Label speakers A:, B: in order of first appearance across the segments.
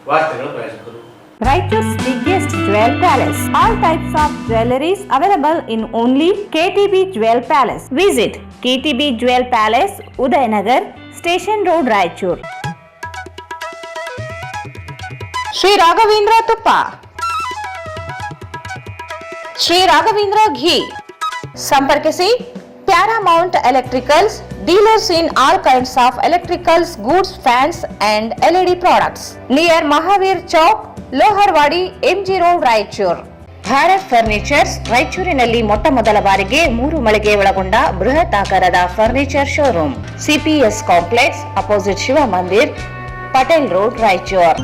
A: ವಾರ್ತೆಗಳ ಪ್ರಾಯೋಜಕರು
B: Raichur's biggest jewel palace. All types of jewelries available in only KTB Jewel Palace. Visit KTB Jewel Palace, Udayanagar, Station Road, Raichur. Sri Raghavendra Tuppa, Sri Raghavendra Ghee. Samparkisi Paramount Electricals, dealers in all kinds of electricals, goods, fans and LED products. Near Mahavir Chowk, Loharwadi MG road Raichur. Bharat furnitures ರಾಯಚೂರಿನಲ್ಲಿ ಮೊಟ್ಟ ಮೊದಲ ಬಾರಿಗೆ 3 ಮಳಿಗೆ ಒಳಗೊಂಡ ಬೃಹತ್ ಆಕಾರದ furniture showroom. CPS complex opposite Shiva Mandir, Patel road, Raichur.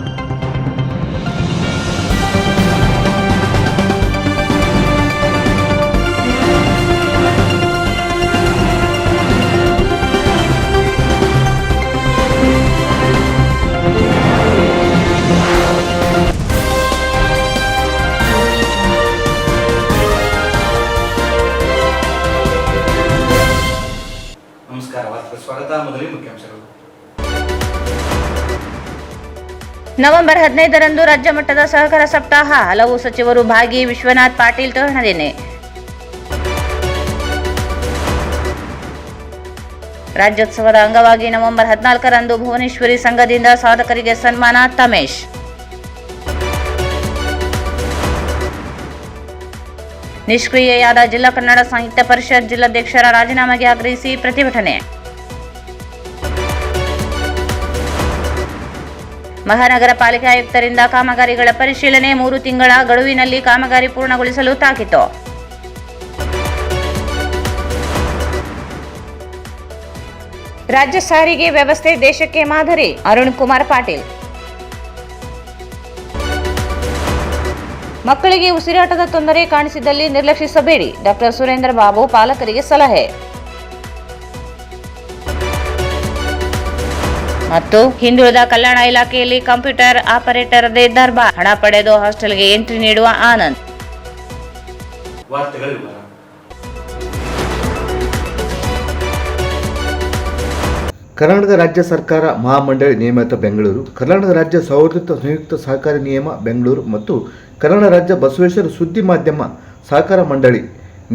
A: ಸ್ವಾಗತ. ಮೊದಲಿಗೆ ಮುಖ್ಯಾಂಶಗಳು.
B: ನವೆಂಬರ್ 15ರಂದು ರಾಜ್ಯ ಮಟ್ಟದ ಸಹಕಾರ ಸಪ್ತಾಹ, ಹಲವು ಸಚಿವರು ಭಾಗಿ. ವಿಶ್ವನಾಥ್ ಪಾಟೀಲ್ ತೋರಣದಿನೆ. ರಾಜ್ಯೋತ್ಸವದ ಅಂಗವಾಗಿ ನವೆಂಬರ್ 14ರಂದು ಭುವನೇಶ್ವರಿ ಸಂಘದಿಂದ ಸಾಧಕರಿಗೆ ಸನ್ಮಾನ. ತಮೇಶ್. ನಿಷ್ಕ್ರಿಯೆಯಾದ ಜಿಲ್ಲಾ ಕನ್ನಡ ಸಾಹಿತ್ಯ ಪರಿಷತ್ ಜಿಲ್ಲಾಧ್ಯಕ್ಷರ ರಾಜೀನಾಮೆಗೆ ಆಗ್ರಹಿಸಿ ಪ್ರತಿಭಟನೆ. ಮಹಾನಗರ ಪಾಲಿಕೆ ಆಯುಕ್ತರಿಂದ ಕಾಮಗಾರಿಗಳ ಪರಿಶೀಲನೆ, 3 ತಿಂಗಳ ಗಡುವಿನಲ್ಲಿ ಕಾಮಗಾರಿ ಪೂರ್ಣಗೊಳಿಸಲು ತಾಕೀತು. ರಾಜ್ಯ ಸಾರಿಗೆ ವ್ಯವಸ್ಥೆ ದೇಶಕ್ಕೆ ಮಾದರಿ, ಅರುಣ್ ಕುಮಾರ್ ಪಾಟೀಲ್. ಮಕ್ಕಳಿಗೆ ಉಸಿರಾಟದ ತೊಂದರೆ ಕಾಣಿಸಿದಲ್ಲಿ ನಿರ್ಲಕ್ಷಿಸಬೇಡಿ, ಡಾಕ್ಟರ್ ಸುರೇಂದ್ರ ಬಾಬು ಪಾಲಕರಿಗೆ ಸಲಹೆ. ಮತ್ತು ಹಿಂದುಳಿದ ಕಲ್ಯಾಣ ಇಲಾಖೆಯಲ್ಲಿ ಕಂಪ್ಯೂಟರ್ ಆಪರೇಟರ್ದೇ ದರ್ಬಾರ್, ಹಣ ಪಡೆದು ಹಾಸ್ಟೆಲ್ಗೆ ಎಂಟ್ರಿ ನೀಡುವ ಆನಂದ್.
C: ಕರ್ನಾಟಕ ರಾಜ್ಯ ಸರ್ಕಾರ ಮಹಾಮಂಡಳಿ ನಿಯಮಿತ ಬೆಂಗಳೂರು, ಕರ್ನಾಟಕ ರಾಜ್ಯ ಸೌಹಾರ್ದ ಸಂಯುಕ್ತ ಸಹಕಾರಿ ನಿಯಮ ಬೆಂಗಳೂರು ಮತ್ತು ಕರ್ನಾಟಕ ರಾಜ್ಯ ಬಸವೇಶ್ವರ ಸುದ್ದಿ ಮಾಧ್ಯಮ ಸಹಕಾರ ಮಂಡಳಿ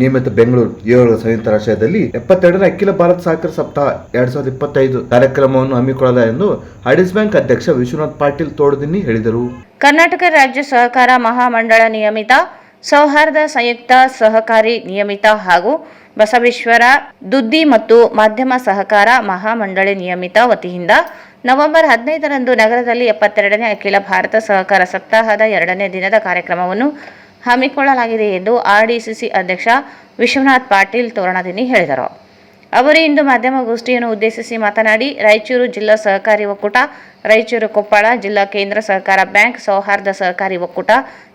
C: ನಿಯಮಿತ ಬೆಂಗಳೂರು ಇವುಗಳ ಸಂಯುಕ್ತ ಆಶ್ರಯದಲ್ಲಿ 72ನೇ ಅಖಿಲ ಭಾರತ ಸಹಕಾರ ಸಪ್ತಾಹ 2025 ಕಾರ್ಯಕ್ರಮವನ್ನು ಹಮ್ಮಿಕೊಳ್ಳಲಾಗಿದೆ ಎಂದು ಆಡಿಸ್ ಬ್ಯಾಂಕ್ ಅಧ್ಯಕ್ಷ ವಿಶ್ವನಾಥ್ ಪಾಟೀಲ್ ತೋಡದಿನ್ನಿ ಹೇಳಿದರು.
B: ಕರ್ನಾಟಕ ರಾಜ್ಯ ಸಹಕಾರ ಮಹಾಮಂಡಳ ನಿಯಮಿತ, ಸೌಹಾರ್ದ ಸಂಯುಕ್ತ ಸಹಕಾರಿ ನಿಯಮಿತ ಹಾಗೂ ಬಸವೇಶ್ವರ ದುದ್ದಿ ಮತ್ತು ಮಾಧ್ಯಮ ಸಹಕಾರ ಮಹಾಮಂಡಳಿ ನಿಯಮಿತ ವತಿಯಿಂದ ನವೆಂಬರ್ 15ರಂದು ನಗರದಲ್ಲಿ 72ನೇ ಅಖಿಲ ಭಾರತ ಸಹಕಾರ ಸಪ್ತಾಹದ 2ನೇ ದಿನದ ಕಾರ್ಯಕ್ರಮವನ್ನು ಹಮ್ಮಿಕೊಳ್ಳಲಾಗಿದೆ ಎಂದು RDCC ಅಧ್ಯಕ್ಷ ವಿಶ್ವನಾಥ್ ಪಾಟೀಲ್ ತೋರಣದಿನ್ನಿ ಹೇಳಿದರು. ಅವರು ಇಂದು ಮಾಧ್ಯಮಗೋಷ್ಠಿಯನ್ನು ಉದ್ದೇಶಿಸಿ ಮಾತನಾಡಿ, ರಾಯಚೂರು ಜಿಲ್ಲಾ ಸಹಕಾರಿ ಒಕ್ಕೂಟ, ರಾಯಚೂರು ಕೊಪ್ಪಳ ಜಿಲ್ಲಾ ಕೇಂದ್ರ ಸಹಕಾರ ಬ್ಯಾಂಕ್, ಸೌಹಾರ್ದ ಸಹಕಾರಿ ಒಕ್ಕೂಟ,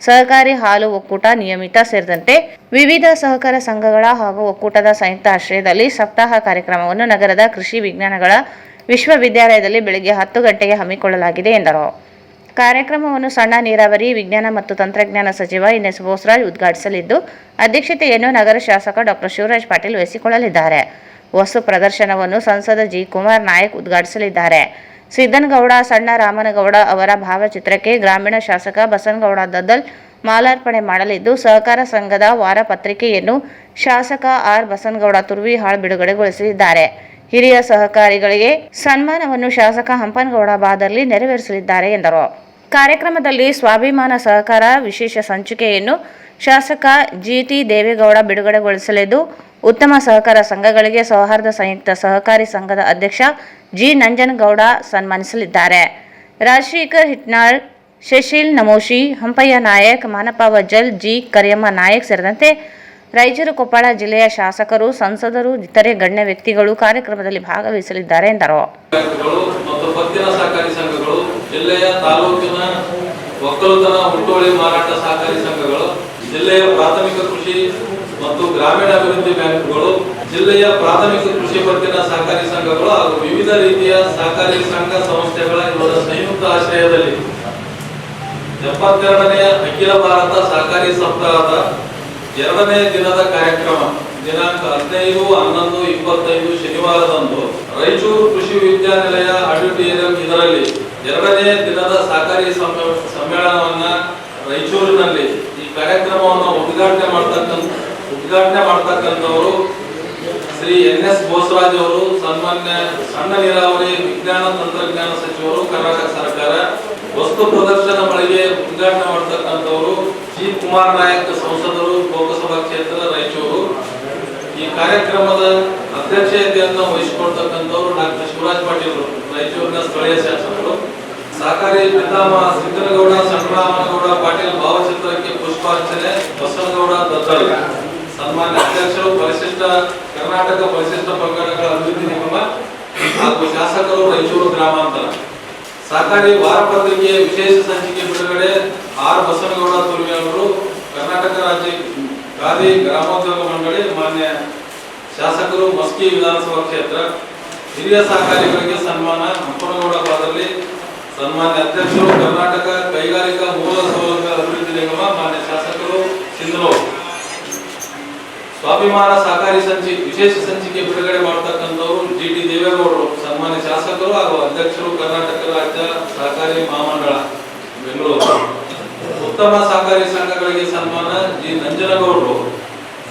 B: ಸಹಕಾರಿ ಹಾಲು ಒಕ್ಕೂಟ ನಿಯಮಿತ ಸೇರಿದಂತೆ ವಿವಿಧ ಸಹಕಾರ ಸಂಘಗಳ ಹಾಗೂ ಒಕ್ಕೂಟದ ಸಂಯುಕ್ತ ಆಶ್ರಯದಲ್ಲಿ ಸಪ್ತಾಹ ಕಾರ್ಯಕ್ರಮವನ್ನು ನಗರದ ಕೃಷಿ ವಿಜ್ಞಾನಗಳ ವಿಶ್ವವಿದ್ಯಾಲಯದಲ್ಲಿ ಬೆಳಗ್ಗೆ 10 ಗಂಟೆಗೆ ಹಮ್ಮಿಕೊಳ್ಳಲಾಗಿದೆ ಎಂದರು. ಕಾರ್ಯಕ್ರಮವನ್ನು ಸಣ್ಣ ನೀರಾವರಿ, ವಿಜ್ಞಾನ ಮತ್ತು ತಂತ್ರಜ್ಞಾನ ಸಚಿವ NS ಬೋಸರಾಜ್ ಉದ್ಘಾಟಿಸಲಿದ್ದು, ಅಧ್ಯಕ್ಷತೆಯನ್ನು ನಗರ ಶಾಸಕ ಡಾಕ್ಟರ್ ಶಿವರಾಜ್ ಪಾಟೀಲ್ ವಹಿಸಿಕೊಳ್ಳಲಿದ್ದಾರೆ. ವಸ್ತು ಪ್ರದರ್ಶನವನ್ನು ಸಂಸದ G. ಕುಮಾರ್ ನಾಯಕ್ ಉದ್ಘಾಟಿಸಲಿದ್ದಾರೆ. ಸಿದ್ದನಗೌಡ ಸಣ್ಣ ರಾಮನಗೌಡ ಅವರ ಭಾವಚಿತ್ರಕ್ಕೆ ಗ್ರಾಮೀಣ ಶಾಸಕ ಬಸನಗೌಡ ದದ್ದಲ್ ಮಾಲಾರ್ಪಣೆ ಮಾಡಲಿದ್ದು, ಸಹಕಾರ ಸಂಘದ ವಾರ ಪತ್ರಿಕೆಯನ್ನು ಶಾಸಕ R. ಬಸನಗೌಡ ತುರ್ವಿಹಾಳ್ ಬಿಡುಗಡೆಗೊಳಿಸಲಿದ್ದಾರೆ. ಹಿರಿಯ ಸಹಕಾರಿಗಳಿಗೆ ಸನ್ಮಾನವನ್ನು ಶಾಸಕ ಹಂಪನಗೌಡ ಬಾದರ್ಲಿ ನೆರವೇರಿಸಲಿದ್ದಾರೆ ಎಂದರು. ಕಾರ್ಯಕ್ರಮದಲ್ಲಿ ಸ್ವಾಭಿಮಾನ ಸಹಕಾರ ವಿಶೇಷ ಸಂಚಿಕೆಯನ್ನು ಶಾಸಕ GT ದೇವೇಗೌಡ ಬಿಡುಗಡೆಗೊಳಿಸಲಿದ್ದು, ಉತ್ತಮ ಸಹಕಾರ ಸಂಘಗಳಿಗೆ ಸೌಹಾರ್ದ ಸಂಯುಕ್ತ ಸಹಕಾರಿ ಸಂಘದ ಅಧ್ಯಕ್ಷ G. ನಂಜನಗೌಡ ಸನ್ಮಾನಿಸಲಿದ್ದಾರೆ. ರಾಜಶೇಖರ್ ಹಿಟ್ನಾಳ್, ಶಶಿಲ್ ನಮೋಶಿ, ಹಂಪಯ್ಯ ನಾಯಕ್, ಮಾನಪ್ಪ ವಜ್ಜಲ್, G. ಕರಿಯಮ್ಮ ನಾಯಕ್ ಸೇರಿದಂತೆ ರಾಯಚೂರು ಕೊಪ್ಪಳ ಜಿಲ್ಲೆಯ ಶಾಸಕರು, ಸಂಸದರು, ಇತರೆ ಗಣ್ಯ ವ್ಯಕ್ತಿಗಳು ಕಾರ್ಯಕ್ರಮದಲ್ಲಿ ಭಾಗವಹಿಸಲಿದ್ದಾರೆ ಎಂದರು.
D: ಜಿಲ್ಲೆಯ ತಾಲೂಕಿನ ಒಕ್ಕಲುತನ ಹುಟ್ಟುವಳಿ ಮಾರಾಟ ಸಹಕಾರಿ ಸಂಘಗಳು, ಜಿಲ್ಲೆಯ ಪ್ರಾಥಮಿಕ ಕೃಷಿ ಮತ್ತು ಗ್ರಾಮೀಣ ಅಭಿವೃದ್ಧಿ ಬ್ಯಾಂಕ್ಗಳು, ಜಿಲ್ಲೆಯ ಪ್ರಾಥಮಿಕ ಕೃಷಿ ಪತ್ತಿನ ಸಹಕಾರಿ ಸಂಘಗಳು ಹಾಗೂ ವಿವಿಧ ರೀತಿಯ ಸಹಕಾರಿ ಸಂಘ ಸಂಸ್ಥೆಗಳ ಇವರ ಸಂಯುಕ್ತ ಆಶ್ರಯದಲ್ಲಿ 72ನೇ ಅಖಿಲ ಭಾರತ ಸಹಕಾರಿ ಸಪ್ತಾಹದ ಎರಡನೇ ದಿನದ ಕಾರ್ಯಕ್ರಮ ದಿನಾಂಕ 15/11/25 ಶನಿವಾರದಂದು ರಾಯಚೂರು ಕೃಷಿ ವಿದ್ಯಾನಿಲಯ ಆಡಿಟೋರಿಯಂ ಇದರಲ್ಲಿ ಎರಡನೇ ದಿನದ ಸಹಕಾರಿ ಸಮ್ಮೇಳನವನ್ನ ರಾಯಚೂರಿನಲ್ಲಿ ಈ ಕಾರ್ಯಕ್ರಮವನ್ನು ಉದ್ಘಾಟನೆ ಮಾಡ್ತಕ್ಕಂಥವರು ಶ್ರೀ NS ಬೋಸರಾಜ್ ಅವರು, ಸನ್ಮಾನ್ಯ ಸಣ್ಣ ನೀರಾವರಿ ವಿಜ್ಞಾನ ತಂತ್ರಜ್ಞಾನ ಸಚಿವರು, ಕರ್ನಾಟಕ ಸರ್ಕಾರ. ವಸ್ತು ಪ್ರದರ್ಶನ ಮಳಿಗೆ ಉದ್ಘಾಟನೆ ಮಾಡತಕ್ಕಂಥವರು ಜಿ ಕುಮಾರ್ ನಾಯಕ್, ಸಂಸದರು, ಲೋಕಸಭಾ ಕ್ಷೇತ್ರ ರಾಯಚೂರು. ಈ ಕಾರ್ಯಕ್ರಮದ ಅಧ್ಯಕ್ಷತೆಯನ್ನು ವಹಿಸಿಕೊಳ್ತಕ್ಕಂಥವರು ಡಾಕ್ಟರ್ ಶಿವರಾಜ್ ಪಾಟೀಲ್, ರಾಯಚೂರಿನ ಸ್ಥಳೀಯ ಶಾಸಕರು. ಸಹಕಾರಿ ಪಿತಾಮಹ ಸಿದ್ದನಗೌಡ ಸಂಗ್ರಾಮನಗೌಡ ಪಾಟೀಲ್ ಭಾವಚಿತ್ರಕ್ಕೆ ಪುಷ್ಪಾರ್ಚನೆ, ಬಸವನಗೌಡ ದತ್ತಳ್ಳಿ. ಸನ್ಮಾನ್ಯ ಅಧ್ಯಕ್ಷರು ಕರ್ನಾಟಕ ಪರಿಶಿಷ್ಟ ಪಂಗಡಗಳ ಅಭಿವೃದ್ಧಿ ನಿಗಮ ಹಾಗೂ ಶಾಸಕರು ರಾಯಚೂರು ಗ್ರಾಮಾಂತರ. ಸಹಕಾರಿ ವಾರಪತ್ರಿಕೆ ವಿಶೇಷ ಸಂಚಿಕೆ ಬಿಡುಗಡೆ ಆರ್ ಬಸವನಗೌಡ ತುರ್ವಿ ಅವರು, ಕರ್ನಾಟಕ ರಾಜ್ಯ ಖಾದಿ ಗ್ರಾಮೋದ್ಯೋಗ ಮಂಡಳಿ, ಮಾನ್ಯ ಶಾಸಕರು, ಮಸ್ಕಿ ವಿಧಾನಸಭಾ ಕ್ಷೇತ್ರ. ಹಿರಿಯ ಸಹಕಾರಿಗಳಿಗೆ ಸನ್ಮಾನ, ಹಂಪನಗೌಡ ಬಾದರ್ಲಿ. ಸನ್ಮಾನ್ಯ ಅಧ್ಯಕ್ಷರು, ಕರ್ನಾಟಕ ಕೈಗಾರಿಕಾ ಮೂಲ ಸೌಲಭ್ಯ ಅಭಿವೃದ್ಧಿ ನಿಗಮ, ಮಾನ್ಯ ಶಾಸಕರು, ಸಿಂಧನೂರು. ಸ್ವಾಭಿಮಾನ ಸಹಕಾರಿ ವಿಶೇಷ ಸಂಚಿಕೆ ಬಿಡುಗಡೆ ಮಾಡತಕ್ಕಂಥವರು GT ದೇವೇಗೌಡರು, ಸನ್ಮಾನ್ಯ ಶಾಸಕರು ಹಾಗೂ ಅಧ್ಯಕ್ಷರು, ಕರ್ನಾಟಕ ರಾಜ್ಯ ಸಹಕಾರಿ ಮಹಾಮಂಡಳ ಬೆಂಗಳೂರು. ಉತ್ತಮ ಸಹಕಾರಿ ಸಂಘಗಳಿಗೆ ಸನ್ಮಾನ G ನಂಜನಗೌಡರು,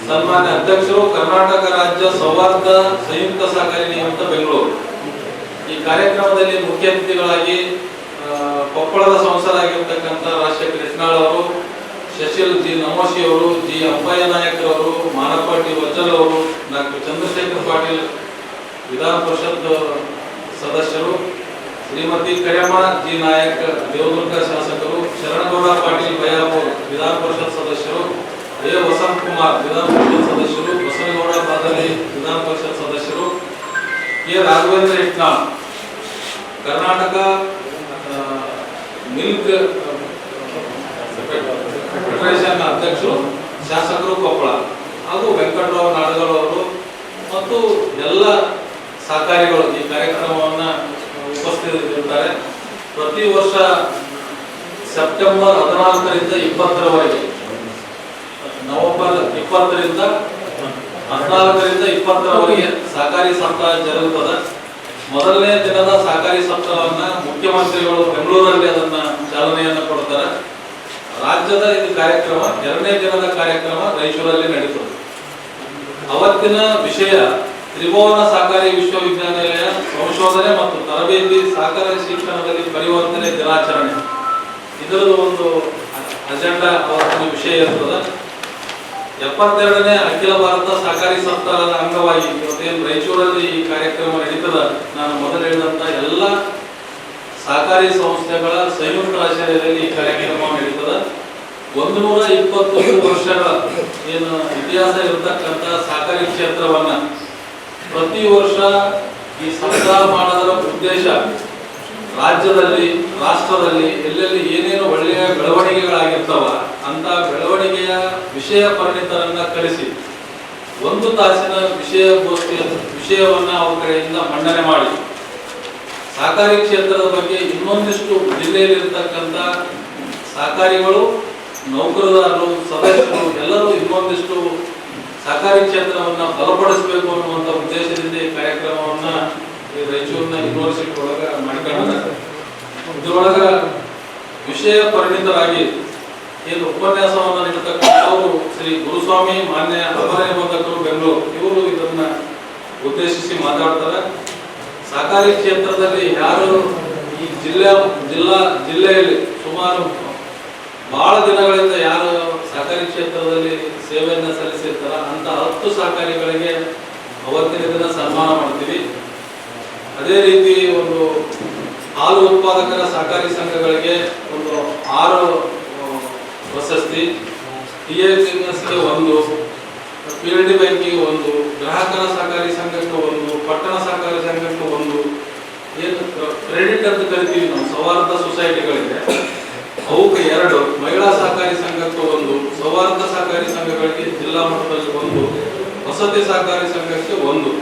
D: ಸನ್ಮಾನ್ಯ ಅಧ್ಯಕ್ಷರು, ಕರ್ನಾಟಕ ರಾಜ್ಯ ಸೌಹಾರ್ದ ಸಂಯುಕ್ತ ಸಹಕಾರಿ ನಿಯಮಿತ ಬೆಂಗಳೂರು. ಈ ಕಾರ್ಯಕ್ರಮದಲ್ಲಿ ಮುಖ್ಯ ಅತಿಥಿಗಳಾಗಿ ಕೊಪ್ಪಳದ ಸಂಸದರಾಗಿರ್ತಕ್ಕಂಥ ರಾಜಶೇಖರ್ ಯತ್ನಾಳ್ ಅವರು, ಶಶಿಲ್ G ನಮೋಶಿ ಅವರು, G ಅಂಬಯ್ಯ ನಾಯಕರವರು, ಮಾನಪ್ಪ T ವಜ್ಜಲ್ ಅವರು, ಡಾಕ್ಟರ್ ಚಂದ್ರಶೇಖರ್ ಪಾಟೀಲ್ ವಿಧಾನ ಪರಿಷತ್ ಸದಸ್ಯರು, ಶ್ರೀಮತಿ ಕರಿಯಮ್ಮ G ನಾಯಕ್ ದೇವದುರ್ಗ ಶಾಸಕರು, ಶರಣಗೌಡ ಪಾಟೀಲ್ ಬಯ್ಯಾಪುರ್ ವಿಧಾನ ಪರಿಷತ್ ಸದಸ್ಯರು, A ವಸಂತ್ ಕುಮಾರ್ ವಿಧಾನ ಪರಿಷತ್ ಸದಸ್ಯರು, ಬಸವನಗೌಡ ಬಾದಲಿ ವಿಧಾನ ಪರಿಷತ್ ಸದಸ್ಯರು, K Raghavendra Itnal Karnataka milk federation ಅಧ್ಯಕ್ಷರು, ಶಾಸಕರು ಕೊಪ್ಪಳ, ಹಾಗೂ ವೆಂಕಟರಾವ್ ನಾಡಗಲ್ ಅವರು ಮತ್ತು ಎಲ್ಲ ಸಹಕಾರಿಗಳು ಈ ಕಾರ್ಯಕ್ರಮವನ್ನ ಉಪಸ್ಥಿತರಿದ್ದಾರೆ. ಪ್ರತಿ ವರ್ಷ ಸೆಪ್ಟೆಂಬರ್ 14ರಿಂದ 20ರವರೆಗೆ, ನವೆಂಬರ್ 20ರಿಂದ 14ರಿಂದ 20ರವರೆಗೆ ಸಹಕಾರಿ ಸಪ್ತಾಹ ಜರುಗುತ್ತದೆ. ಮೊದಲನೇ ದಿನದ ಸಹಕಾರಿ ಸಪ್ತಾಹವನ್ನ ಮುಖ್ಯಮಂತ್ರಿಗಳು ಬೆಂಗಳೂರಲ್ಲಿ ಅದನ್ನ ಚಾಲನೆಯನ್ನು ಕೊಡ್ತಾರೆ. ರಾಜ್ಯದ ಇದು ಕಾರ್ಯಕ್ರಮ, ಎರಡನೇ ದಿನದ ಕಾರ್ಯಕ್ರಮ ರಾಯಚೂರಲ್ಲಿ ನಡೀತದೆ. ಅವತ್ತಿನ ವಿಷಯ ತ್ರಿಭುವನ ಸಹಕಾರಿ ವಿಶ್ವವಿದ್ಯಾನಿಲಯ ಸಂಶೋಧನೆ ಮತ್ತು ತರಬೇತಿ ಸಹಕಾರ ಶಿಕ್ಷಣದಲ್ಲಿ ಪರಿವರ್ತನೆ ದಿನಾಚರಣೆ. ಇದರದ್ದು ಒಂದು ಅಜೆಂಡಾ ಅವತ್ತಿನ ವಿಷಯ ಇರ್ತದೆ. 72ನೇ ಅಖಿಲ ಭಾರತ ಸಹಕಾರಿ ಸಪ್ತಾಹದ ಅಂಗವಾಗಿ ಇವತ್ತೇನು ರಾಯಚೂರಲ್ಲಿ ಈ ಕಾರ್ಯಕ್ರಮ ನಡೀತದ, ನಾನು ಮೊದಲು ಹೇಳಿದಂತ ಎಲ್ಲ ಸಹಕಾರಿ ಸಂಸ್ಥೆಗಳ ಸಂಯುಕ್ತ ಆಶ್ರಯದಲ್ಲಿ ಈ ಕಾರ್ಯಕ್ರಮ ನಡೀತದೆ. 123 ವರ್ಷಗಳ ಏನು ಇತಿಹಾಸ ಇರತಕ್ಕಂಥ ಸಹಕಾರಿ ಕ್ಷೇತ್ರವನ್ನ ಪ್ರತಿ ವರ್ಷ ಈ ಸಪ್ತಾಹ ಮಾಡೋದರ ಉದ್ದೇಶ ರಾಜ್ಯದಲ್ಲಿ, ರಾಷ್ಟ್ರದಲ್ಲಿ ಎಲ್ಲೆಲ್ಲಿ ಏನೇನು ಒಳ್ಳೆಯ ಬೆಳವಣಿಗೆಗಳಾಗಿರ್ತಾವ ಅಂತ ಬೆಳವಣಿಗೆಯ ವಿಷಯ ಪರಿಣಿತರನ್ನ ಕರೆಸಿ 1 ತಾಸಿನ ವಿಷಯವನ್ನ ಅವ್ರ ಕಡೆಯಿಂದ ಮಂಡನೆ ಮಾಡಿ ಸಹಕಾರಿ ಕ್ಷೇತ್ರದ ಬಗ್ಗೆ ಇನ್ನೊಂದಿಷ್ಟು ಜಿಲ್ಲೆಯಲ್ಲಿರ್ತಕ್ಕಂಥ ಸಹಕಾರಿಗಳು, ನೌಕರದಾರರು, ಸದಸ್ಯರು ಎಲ್ಲರೂ ಇನ್ನೊಂದಿಷ್ಟು ಸಹಕಾರಿ ಕ್ಷೇತ್ರವನ್ನ ಬಲಪಡಿಸಬೇಕು ಅನ್ನುವಂಥ ಉದ್ದೇಶದಿಂದ ಈ ಕಾರ್ಯಕ್ರಮವನ್ನ ರಾಯಚೂರಿನ ಯೂನಿವರ್ಸಿಟಿ ಒಳಗ ಮಾಡಿಕೊಂಡಿದ್ದಾರೆ. ಇದರೊಳಗ ವಿಷಯ ಪರಿಣಿತರಾಗಿ ಏನು ಉಪನ್ಯಾಸವನ್ನು ನೀಡತಕ್ಕಂಥವರು ಶ್ರೀ ಗುರುಸ್ವಾಮಿ, ಮಾನ್ಯ ಅಪರ ನಿಬಂಧಕರು ಬೆಂಗಳೂರು, ಇವರು ಇದನ್ನ ಉದ್ದೇಶಿಸಿ ಮಾತಾಡ್ತಾರೆ. ಸಹಕಾರಿ ಕ್ಷೇತ್ರದಲ್ಲಿ ಯಾರು ಈ ಜಿಲ್ಲೆಯಲ್ಲಿ ಸುಮಾರು ಬಹಳ ದಿನಗಳಿಂದ ಯಾರು ಸಹಕಾರಿ ಕ್ಷೇತ್ರದಲ್ಲಿ ಸೇವೆಯನ್ನು ಸಲ್ಲಿಸಿರ್ತಾರ ಅಂತ 10 ಸಹಕಾರಿಗಳಿಗೆ ಅವತ್ತಿನ ದಿನ ಸನ್ಮಾನ ಮಾಡ್ತೀವಿ. ಅದೇ ರೀತಿ ಒಂದು ಹಾಲು ಉತ್ಪಾದಕರ ಸಹಕಾರಿ ಸಂಘಗಳಿಗೆ ಒಂದು 6 ಪ್ರಶಸ್ತಿ, TAPSಗೆ 1, PLD ಬ್ಯಾಂಕಿಗೆ 1, ಗ್ರಾಹಕರ ಸಹಕಾರಿ ಸಂಘಕ್ಕೆ 1, ಪಟ್ಟಣ ಸಹಕಾರಿ ಸಂಘಕ್ಕೆ 1, ಏನು ಕ್ರೆಡಿಟ್ ಅಂತ ಕರಿತೀವಿ ನಾವು ಸೌಹಾರ್ದ ಸೊಸೈಟಿಗಳಿಗೆ ಅವಕ್ಕೆ 2, ಮಹಿಳಾ ಸಹಕಾರಿ ಸಂಘಕ್ಕೆ 1, ಸೌಹಾರ್ದ ಸಹಕಾರಿ ಸಂಘಗಳಿಗೆ ಜಿಲ್ಲಾ ಮಟ್ಟದಲ್ಲಿ 1, ವಸತಿ ಸಹಕಾರಿ ಸಂಘಕ್ಕೆ 1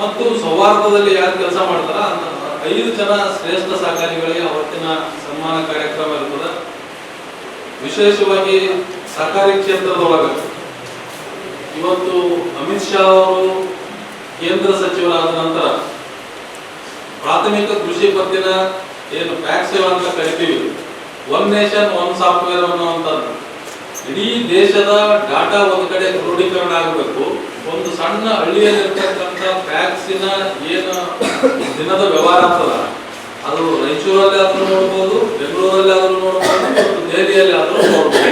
D: ಮತ್ತು ಸೌಹಾರ್ದದಲ್ಲಿ ಯಾರು ಕೆಲಸ ಮಾಡ್ತಾರ ಅಂತ 5 ಜನ ಶ್ರೇಷ್ಠ ಸಹಕಾರಿಗಳಿಗೆ ಅವತ್ತಿನ ಸನ್ಮಾನ ಕಾರ್ಯಕ್ರಮ ಇರ್ತದೆ. ವಿಶೇಷವಾಗಿ ಸಹಕಾರಿ ಕ್ಷೇತ್ರದೊಳಗೆ ಇವತ್ತು ಅಮಿತ್ ಶಾ ಅವರು ಕೇಂದ್ರ ಸಚಿವರಾದ ನಂತರ ಪ್ರಾಥಮಿಕ ಕೃಷಿ ಪತ್ತಿನ ಏನು ಪ್ಯಾಕ್ಸ್ ಅಂತ ಕರಿತೀವಿ, ಒನ್ ನೇಷನ್ ಒನ್ ಸಾಫ್ಟ್ವೇರ್ ಅನ್ನುವಂಥದ್ದು ಇಡೀ ದೇಶದ ಡಾಟಾ ಒಂದು ಕಡೆ ಕ್ರೋಢೀಕರಣ ಆಗಬೇಕು. ಒಂದು ಸಣ್ಣ ಹಳ್ಳಿಯಲ್ಲಿರ್ತಕ್ಕಂಥ ಪ್ಯಾಕ್ಸಿನ ಏನು ದಿನದ ವ್ಯವಹಾರ ಆಗ್ತದ ಅದು ರಾಯಚೂರಲ್ಲಿ ಆದ್ರೂ ನೋಡ್ಬೋದು, ಬೆಂಗಳೂರಲ್ಲಿ ಆದ್ರೂ ನೋಡ್ಬೋದು, ದೆಹಲಿಯಲ್ಲಿ ಆದ್ರೂ ನೋಡ್ಬೋದು.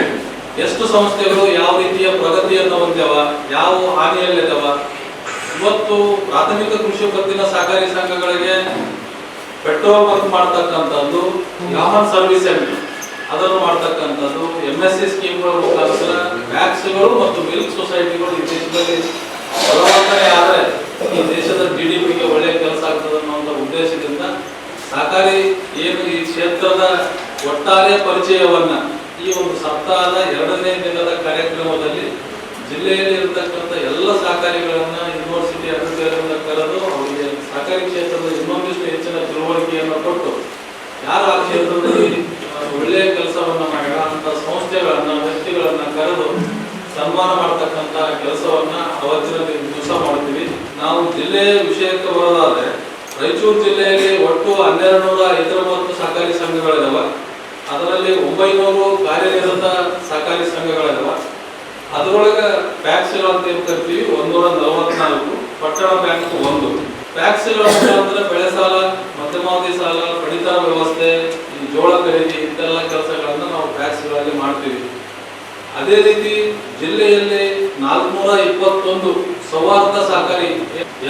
D: ಎಷ್ಟು ಸಂಸ್ಥೆಗಳು ಯಾವ ರೀತಿಯ ಪ್ರಗತಿಯನ್ನು ಹೊಂದ್ಯಾವ, ಯಾವ ಹಾನಿಯಲ್ಲಿದ್ದಾವ. ಇವತ್ತು ಪ್ರಾಥಮಿಕ ಕೃಷಿ ಪತ್ತಿನ ಸಹಕಾರಿ ಸಂಘಗಳಿಗೆ ಪೆಟ್ರೋಲ್ ಬಂಕ್ ಮಾಡ್ತಕ್ಕಂಥದ್ದು, ಕಾಮನ್ ಸರ್ವಿಸ್ ಸೆಂಟರ್ ಅದನ್ನು ಮಾಡ್ತಕ್ಕಂಥದ್ದು, MSC ಸ್ಕೀಮ್ಗಳ ಮುಖಾಂತರ ವ್ಯಾಕ್ಸ್ಗಳು ಮತ್ತು ಮಿಲ್ಕ್ ಸೊಸೈಟಿಗಳು ಈ ದೇಶದಲ್ಲಿ ಬಲವರ್ತನೆ ಆದರೆ ಈ ದೇಶದ GDPಗೆ ಒಳ್ಳೆಯ ಕೆಲಸ ಆಗ್ತದೆ ಅನ್ನೋ ಉದ್ದೇಶದಿಂದ ಸಹಕಾರಿ ಏನು ಈ ಕ್ಷೇತ್ರದ ಒಟ್ಟಾರೆ ಪರಿಚಯವನ್ನ ಈ ಒಂದು ಸಪ್ತಾಹದ 2ನೇ ದಿನದ ಕಾರ್ಯಕ್ರಮದಲ್ಲಿ ಜಿಲ್ಲೆಯಲ್ಲಿ ಇರತಕ್ಕಂಥ ಎಲ್ಲ ಸಹಕಾರಿಗಳನ್ನ ಯೂನಿವರ್ಸಿಟಿ ಅಧಿಕಾರಿಗಳಿಂದ ಕರೆದು ಅವರಿಗೆ ಸಹಕಾರಿ ಕ್ಷೇತ್ರದ ಇನ್ನೊಂದಿಷ್ಟು ಹೆಚ್ಚಿನ ತಿಳುವಳಿಕೆಯನ್ನು ಕೊಟ್ಟು ಯಾರು ಆ ಕ್ಷೇತ್ರದಲ್ಲಿ ಒಳ್ಳೆಯ ಕೆಲಸವನ್ನ ಮಾಡಿದ ಅಂತ ಸಂಸ್ಥೆಗಳನ್ನ ವ್ಯಕ್ತಿಗಳನ್ನ ಕರೆದು ಸನ್ಮಾನ ಮಾಡತಕ್ಕಂತ ಕೆಲಸವನ್ನ ಅವತ್ತಿನ ದಿವಸ ಮಾಡ್ತೀವಿ. ನಾವು ಜಿಲ್ಲೆಯ ವಿಷಯಕ್ಕೆ ಬರೋದಾದ್ರೆ ರಾಯಚೂರು ಜಿಲ್ಲೆಯಲ್ಲಿ ಒಟ್ಟು 1250 ಸಹಕಾರಿ ಸಂಘಗಳಿದಾವ. ಅದರಲ್ಲಿ 900 ಕಾರ್ಯನಿರತ ಸಹಕಾರಿ ಸಂಘಗಳಿದಾವ. ಅದರೊಳಗೆ ಪ್ಯಾಕ್ಸ್ಗಳು ಅಂತ ಏನ್ ಕರಿತೀವಿ 144, ಪಟ್ಟಣ ಬ್ಯಾಂಕ್ 1. ಪ್ಯಾಕ್ಸ್ಗಳ ಮುಖಾಂತರ ಬೆಳೆ ಸಾಲ, ಮಧ್ಯಮಾವಧಿ ಸಾಲ, ಪಡಿತರ ವ್ಯವಸ್ಥೆ, ಈ ಜೋಳ ಖರೀದಿ ಇಂತೆಲ್ಲ ಕೆಲಸಗಳನ್ನ ನಾವು ಪ್ಯಾಕ್ಸ್ಗಳಲ್ಲಿ ಮಾಡ್ತೀವಿ. ಅದೇ ರೀತಿ ಜಿಲ್ಲೆಯಲ್ಲಿ 421 ಸೌಹಾರ್ದ ಸಹಕಾರಿ